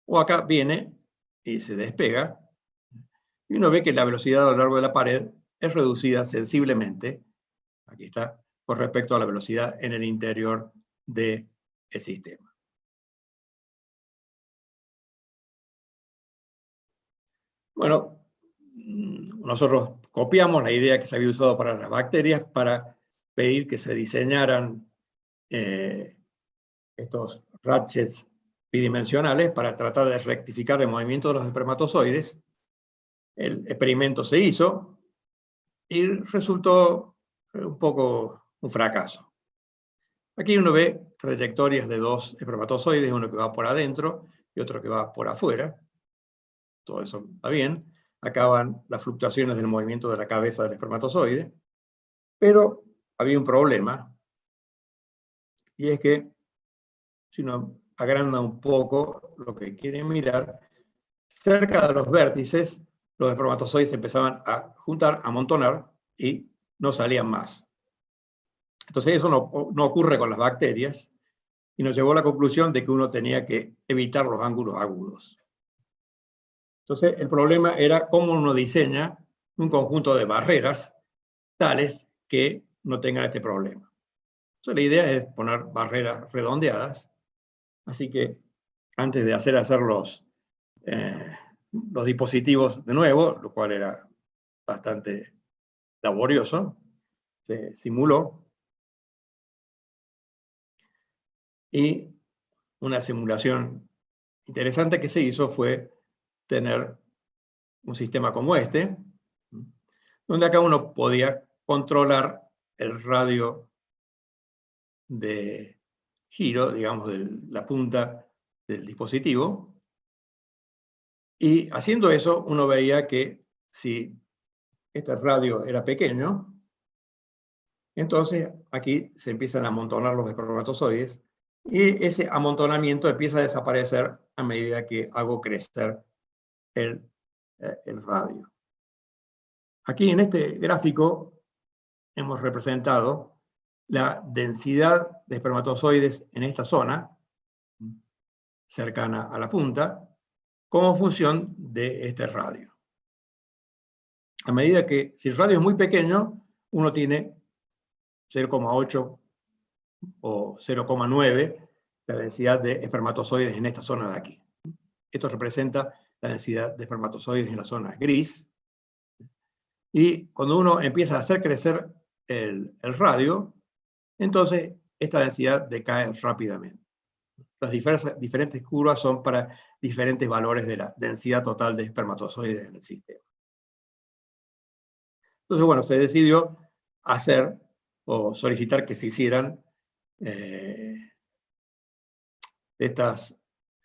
O acá viene y se despega. Y uno ve que la velocidad a lo largo de la pared es reducida sensiblemente, aquí está, con respecto a la velocidad en el interior del sistema. Bueno, nosotros copiamos la idea que se había usado para las bacterias para pedir que se diseñaran estos ratchets bidimensionales para tratar de rectificar el movimiento de los espermatozoides. El experimento se hizo y resultó un poco un fracaso. Aquí uno ve trayectorias de dos espermatozoides, uno que va por adentro y otro que va por afuera. Todo eso va bien. Acá van las fluctuaciones del movimiento de la cabeza del espermatozoide. Pero había un problema, y es que si uno agranda un poco lo que quiere mirar, cerca de los vértices, los espermatozoides se empezaban a juntar, a amontonar, y no salían más. Entonces eso no ocurre con las bacterias, y nos llevó a la conclusión de que uno tenía que evitar los ángulos agudos. Entonces el problema era cómo uno diseña un conjunto de barreras tales que no tengan este problema. Entonces la idea es poner barreras redondeadas, así que antes de hacer los dispositivos de nuevo, lo cual era bastante laborioso, se simuló, y una simulación interesante que se hizo fue tener un sistema como este, donde acá uno podía controlar el radio de giro, digamos, de la punta del dispositivo, y haciendo eso uno veía que si este radio era pequeño, entonces aquí se empiezan a amontonar los espermatozoides, y ese amontonamiento empieza a desaparecer a medida que hago crecer el radio. Aquí en este gráfico hemos representado la densidad de espermatozoides en esta zona, cercana a la punta, como función de este radio. A medida que, si el radio es muy pequeño, uno tiene 0,8 o 0,9 la densidad de espermatozoides en esta zona de aquí. Esto representa la densidad de espermatozoides en la zona gris. Y cuando uno empieza a hacer crecer el radio, entonces esta densidad decae rápidamente. Las diferentes curvas son para diferentes valores de la densidad total de espermatozoides en el sistema. Entonces, bueno, se decidió hacer o solicitar que se hicieran estas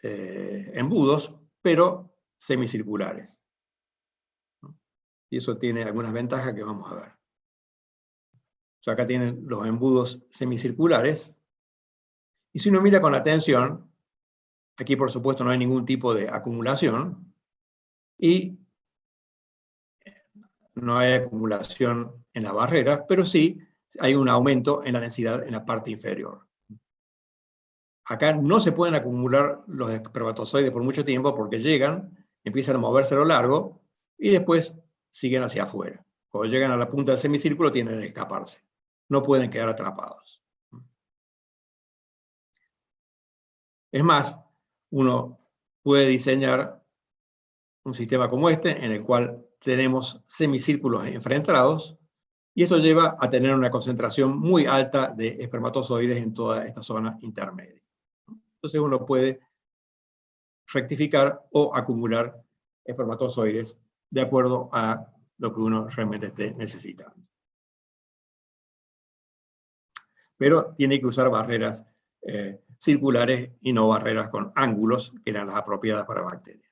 embudos, pero semicirculares. Y eso tiene algunas ventajas que vamos a ver. O sea, acá tienen los embudos semicirculares. Y si uno mira con atención, aquí por supuesto no hay ningún tipo de acumulación. Y no hay acumulación en las barreras, pero sí hay un aumento en la densidad en la parte inferior. Acá no se pueden acumular los espermatozoides por mucho tiempo porque llegan, empiezan a moverse a lo largo y después siguen hacia afuera. Cuando llegan a la punta del semicírculo tienen que escaparse. No pueden quedar atrapados. Es más, uno puede diseñar un sistema como este en el cual tenemos semicírculos enfrentados, y esto lleva a tener una concentración muy alta de espermatozoides en toda esta zona intermedia. Entonces uno puede rectificar o acumular espermatozoides de acuerdo a lo que uno realmente esté necesitando. Pero tiene que usar barreras circulares y no barreras con ángulos, que eran las apropiadas para bacterias.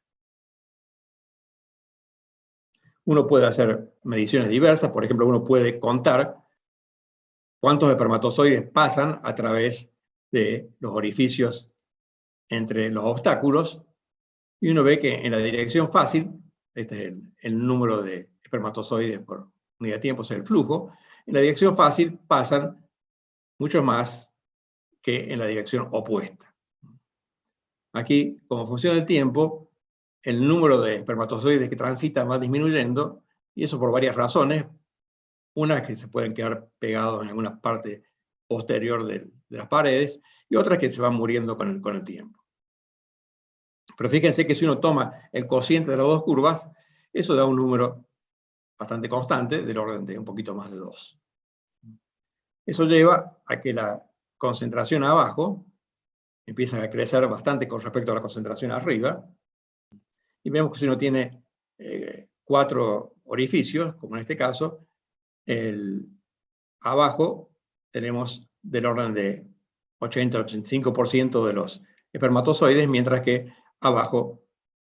Uno puede hacer mediciones diversas, por ejemplo, uno puede contar cuántos espermatozoides pasan a través de los orificios entre los obstáculos, y uno ve que en la dirección fácil, este es el número de espermatozoides por unidad de tiempo, es el flujo, en la dirección fácil pasan mucho más que en la dirección opuesta. Aquí, como funciona el tiempo, el número de espermatozoides que transitan va disminuyendo, y eso por varias razones. Una es que se pueden quedar pegados en alguna parte posterior de las paredes, y otra es que se van muriendo con el tiempo. Pero fíjense que si uno toma el cociente de las dos curvas, eso da un número bastante constante, del orden de un poquito más de 2. Eso lleva a que la concentración abajo empieza a crecer bastante con respecto a la concentración arriba, y vemos que si uno tiene 4 orificios, como en este caso, abajo tenemos del orden de 80-85% de los espermatozoides, mientras que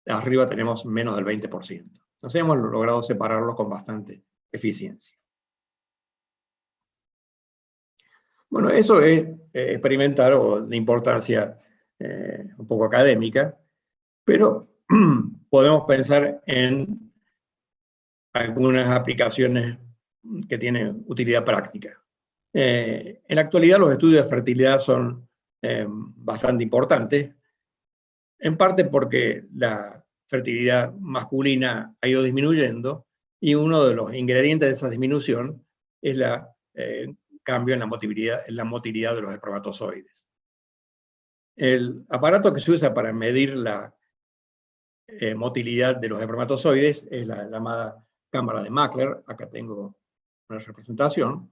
arriba tenemos menos del 20%. Entonces hemos logrado separarlos con bastante eficiencia. Bueno, eso es experimental o de importancia un poco académica, pero podemos pensar en algunas aplicaciones que tienen utilidad práctica. En la actualidad los estudios de fertilidad son bastante importantes, en parte porque la fertilidad masculina ha ido disminuyendo y uno de los ingredientes de esa disminución es el cambio en la motilidad de los espermatozoides. El aparato que se usa para medir la motilidad de los espermatozoides es la llamada cámara de Mächler. Acá tengo una representación.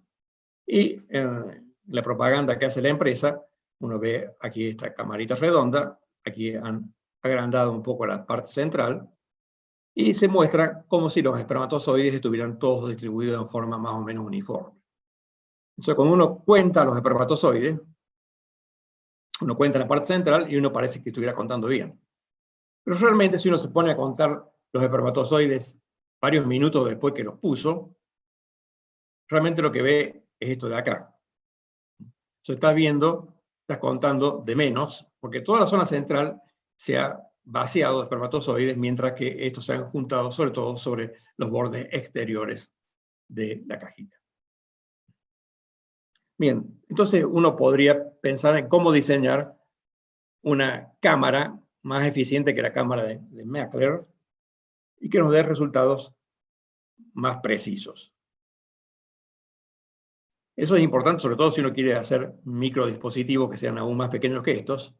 Y en la propaganda que hace la empresa, uno ve aquí esta camarita redonda, aquí han agrandado un poco la parte central, y se muestra como si los espermatozoides estuvieran todos distribuidos en forma más o menos uniforme. Entonces, cuando uno cuenta los espermatozoides, uno cuenta la parte central y uno parece que estuviera contando bien. Pero realmente, si uno se pone a contar los espermatozoides varios minutos después que los puso, realmente lo que ve es esto de acá. Se está viendo, está contando de menos, porque toda la zona central se ha vaciado de espermatozoides, mientras que estos se han juntado sobre todo sobre los bordes exteriores de la cajita. Bien, entonces uno podría pensar en cómo diseñar una cámara más eficiente que la cámara de Mächler y que nos dé resultados más precisos. Eso es importante, sobre todo si uno quiere hacer microdispositivos que sean aún más pequeños que estos,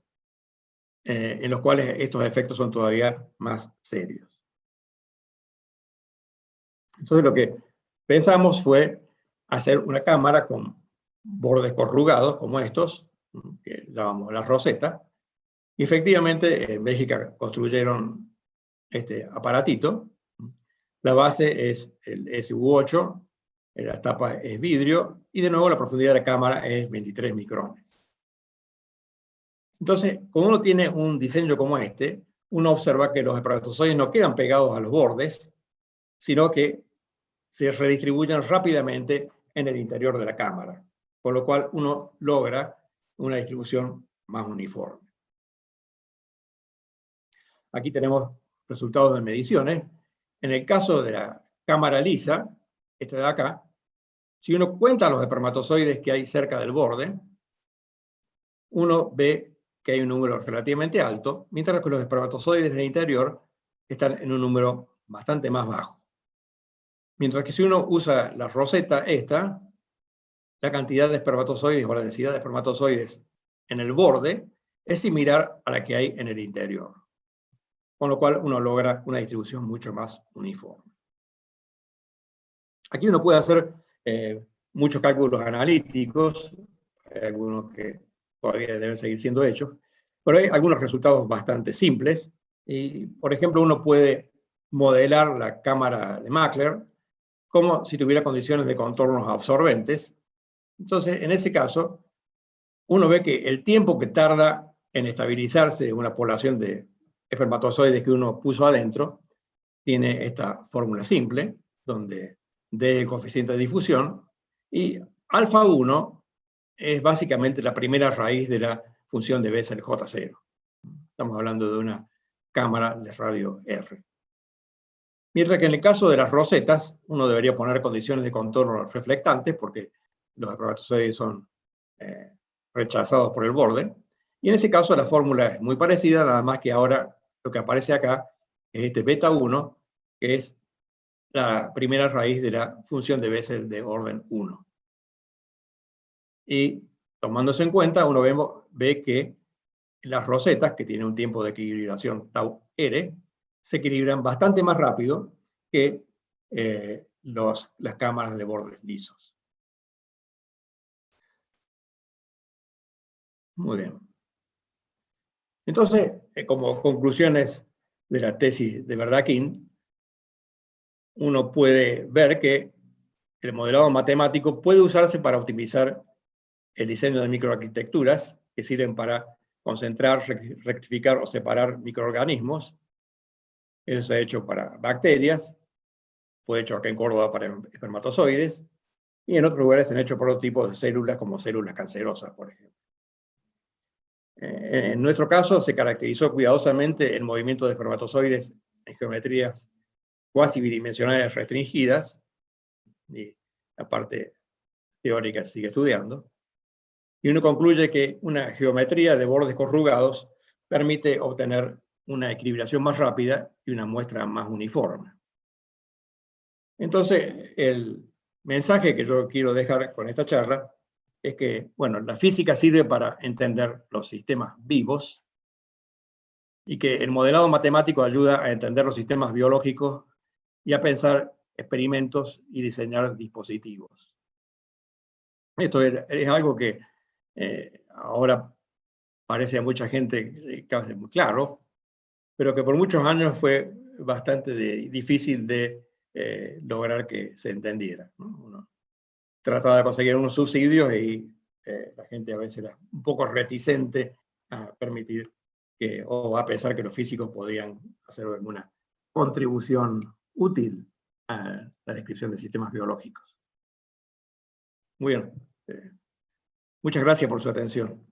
en los cuales estos efectos son todavía más serios. Entonces lo que pensamos fue hacer una cámara con bordes corrugados como estos, que llamamos la Rosetta, y efectivamente en Bélgica construyeron este aparatito. La base es el SU8, la tapa es vidrio, y de nuevo la profundidad de la cámara es 23 micrones. Entonces, cuando uno tiene un diseño como este, uno observa que los espermatozoides no quedan pegados a los bordes, sino que se redistribuyen rápidamente en el interior de la cámara, con lo cual uno logra una distribución más uniforme. Aquí tenemos resultados de mediciones. En el caso de la cámara lisa, esta de acá, si uno cuenta los espermatozoides que hay cerca del borde, uno ve que hay un número relativamente alto, mientras que los espermatozoides del interior están en un número bastante más bajo. Mientras que si uno usa la roseta esta, la cantidad de espermatozoides o la densidad de espermatozoides en el borde es similar a la que hay en el interior, con lo cual uno logra una distribución mucho más uniforme. Aquí uno puede hacer muchos cálculos analíticos, algunos que todavía deben seguir siendo hechos, pero hay algunos resultados bastante simples. Y, por ejemplo, uno puede modelar la cámara de Mächler como si tuviera condiciones de contornos absorbentes. Entonces, en ese caso, uno ve que el tiempo que tarda en estabilizarse una población de espermatozoides que uno puso adentro tiene esta fórmula simple, donde D es el coeficiente de difusión, y alfa 1 es básicamente la primera raíz de la función de Bessel J0. Estamos hablando de una cámara de radio R. Mientras que en el caso de las rosetas, uno debería poner condiciones de contorno reflectantes, porque los espermatozoides son rechazados por el borde. Y en ese caso la fórmula es muy parecida, nada más que ahora lo que aparece acá es este beta 1, que es la primera raíz de la función de Bessel de orden 1. Y tomándose en cuenta, uno ve que las rosetas, que tienen un tiempo de equilibración tau R, se equilibran bastante más rápido que las cámaras de bordes lisos. Muy bien. Entonces, como conclusiones de la tesis de Verdakin, uno puede ver que el modelado matemático puede usarse para optimizar el diseño de microarquitecturas que sirven para concentrar, rectificar o separar microorganismos. Eso se ha hecho para bacterias, fue hecho acá en Córdoba para espermatozoides, y en otros lugares se han hecho por otro tipo de células, como células cancerosas, por ejemplo. En nuestro caso se caracterizó cuidadosamente el movimiento de espermatozoides en geometrías cuasi bidimensionales restringidas, y la parte teórica se sigue estudiando, y uno concluye que una geometría de bordes corrugados permite obtener una equilibración más rápida y una muestra más uniforme. Entonces, el mensaje que yo quiero dejar con esta charla es que, bueno, la física sirve para entender los sistemas vivos y que el modelado matemático ayuda a entender los sistemas biológicos y a pensar experimentos y diseñar dispositivos. Esto es algo que ahora parece a mucha gente casi muy claro, pero que por muchos años fue bastante difícil de lograr que se entendiera, ¿no? Uno trataba de conseguir unos subsidios y la gente a veces era un poco reticente a permitir o a pensar que los físicos podían hacer alguna contribución útil a la descripción de sistemas biológicos. Muy bien. Muchas gracias por su atención.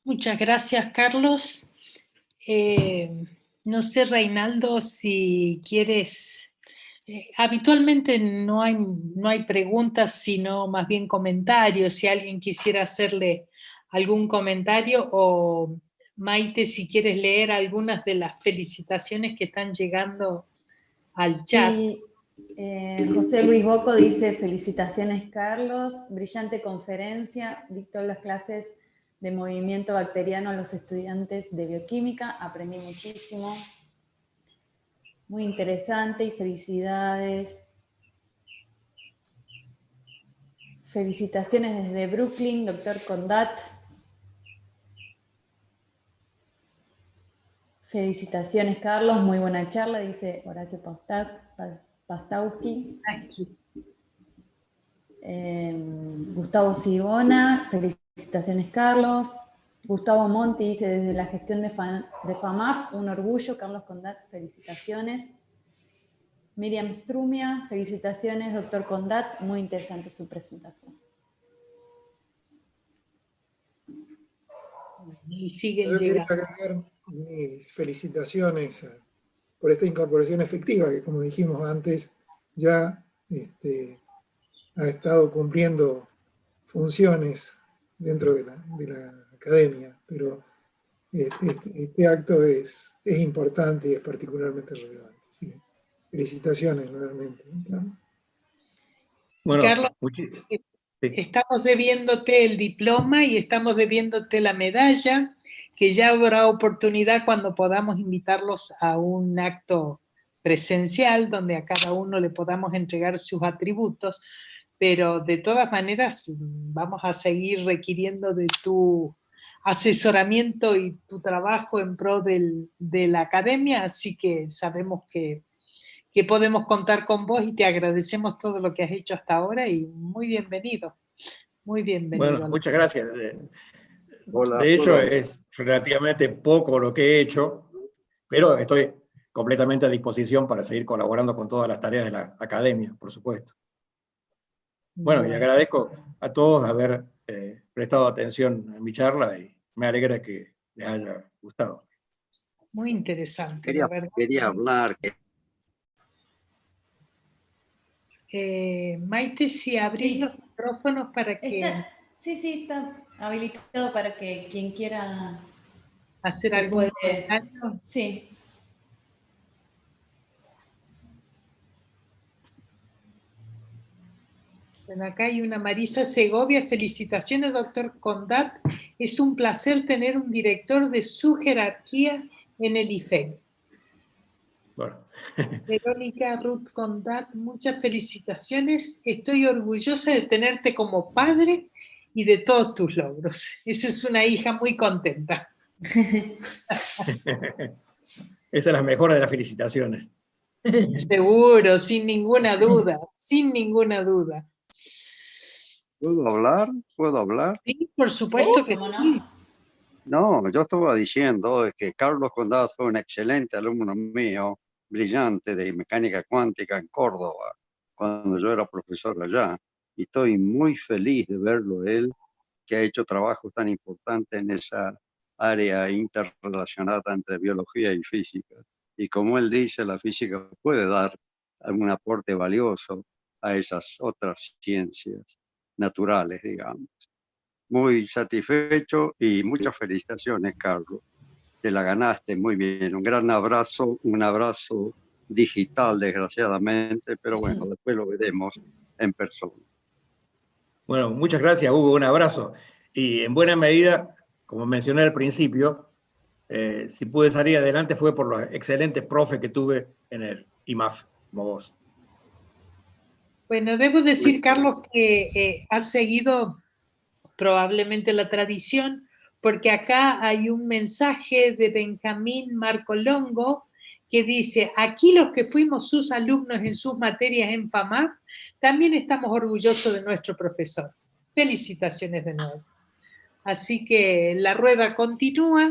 Muchas gracias, Carlos. No sé, Reinaldo, si quieres... habitualmente no hay preguntas, sino más bien comentarios. Si alguien quisiera hacerle algún comentario, o Maite, si quieres leer algunas de las felicitaciones que están llegando al chat. Sí, José Luis Boco dice: felicitaciones, Carlos, brillante conferencia, dictó las clases de movimiento bacteriano a los estudiantes de bioquímica, aprendí muchísimo, muy interesante y felicidades. Felicitaciones desde Brooklyn, doctor Condat. Felicitaciones, Carlos, muy buena charla, dice Horacio Pastowski. Aquí. Gustavo Sibona, felicitaciones, Carlos. Gustavo Monti dice: desde la gestión de FAMAF, un orgullo. Carlos Condat, felicitaciones. Miriam Strumia, felicitaciones, doctor Condat, muy interesante su presentación. Y siguen Yo quería llegando. agregar mis felicitaciones por esta incorporación efectiva que, como dijimos antes, ya ha estado cumpliendo funciones dentro de la academia, pero este acto es importante y es particularmente relevante. Así que felicitaciones nuevamente. ¿No? Bueno, Carlos, sí. estamos debiéndote el diploma y estamos debiéndote la medalla, que ya habrá oportunidad cuando podamos invitarlos a un acto presencial donde a cada uno le podamos entregar sus atributos, pero de todas maneras vamos a seguir requiriendo de tu asesoramiento y tu trabajo en pro de la academia, así que sabemos que podemos contar con vos y te agradecemos todo lo que has hecho hasta ahora y muy bienvenido. Muy bienvenido. Bueno, muchas gracias. Hola, De hecho, hola. es relativamente poco lo que he hecho, pero estoy completamente a disposición para seguir colaborando con todas las tareas de la academia, por supuesto. Bueno, y agradezco a todos haber prestado atención a mi charla y me alegra que les haya gustado. Muy interesante, la verdad. Quería hablar. Maite, si abrís Sí. los micrófonos para que Sí, está habilitado para que quien quiera hacer se algún puede. comentario. Sí. Bueno, acá hay una Marisa Segovia. Felicitaciones, doctor Condat. Es un placer tener un director de su jerarquía en el IFEC. Bueno. Verónica Ruth Condat, muchas felicitaciones. Estoy orgullosa de tenerte como padre y de todos tus logros. Esa es una hija muy contenta. Esa es la mejor de las felicitaciones. Seguro, sin ninguna duda, sin ninguna duda. ¿Puedo hablar? ¿Puedo hablar? Sí, por supuesto que ¿Cómo sí. no? No, yo estaba diciendo que Carlos Condat fue un excelente alumno mío, brillante de mecánica cuántica en Córdoba, cuando yo era profesor allá. Y estoy muy feliz de verlo él, que ha hecho trabajo tan importante en esa área interrelacionada entre biología y física. Y como él dice, la física puede dar algún aporte valioso a esas otras ciencias naturales, digamos. Muy satisfecho y muchas felicitaciones, Carlos. Te la ganaste muy bien. Un gran abrazo, un abrazo digital, desgraciadamente, pero bueno, después lo veremos en persona. Bueno, muchas gracias, Hugo, un abrazo. Y en buena medida, como mencioné al principio, si pude salir adelante fue por los excelentes profes que tuve en el IMAF, como vos. Bueno, debo decir, Carlos, que has seguido probablemente la tradición, porque acá hay un mensaje de Benjamín Marco Longo que dice: aquí los que fuimos sus alumnos en sus materias en FAMAF, también estamos orgullosos de nuestro profesor. Felicitaciones de nuevo. Así que la rueda continúa,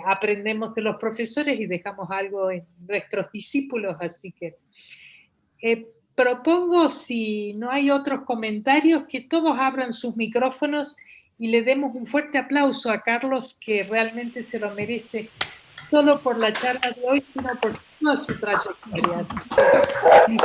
aprendemos de los profesores y dejamos algo en nuestros discípulos, así que propongo, si no hay otros comentarios, que todos abran sus micrófonos y le demos un fuerte aplauso a Carlos, que realmente se lo merece, solo por la charla de hoy, sino por toda su trayectoria. Así que,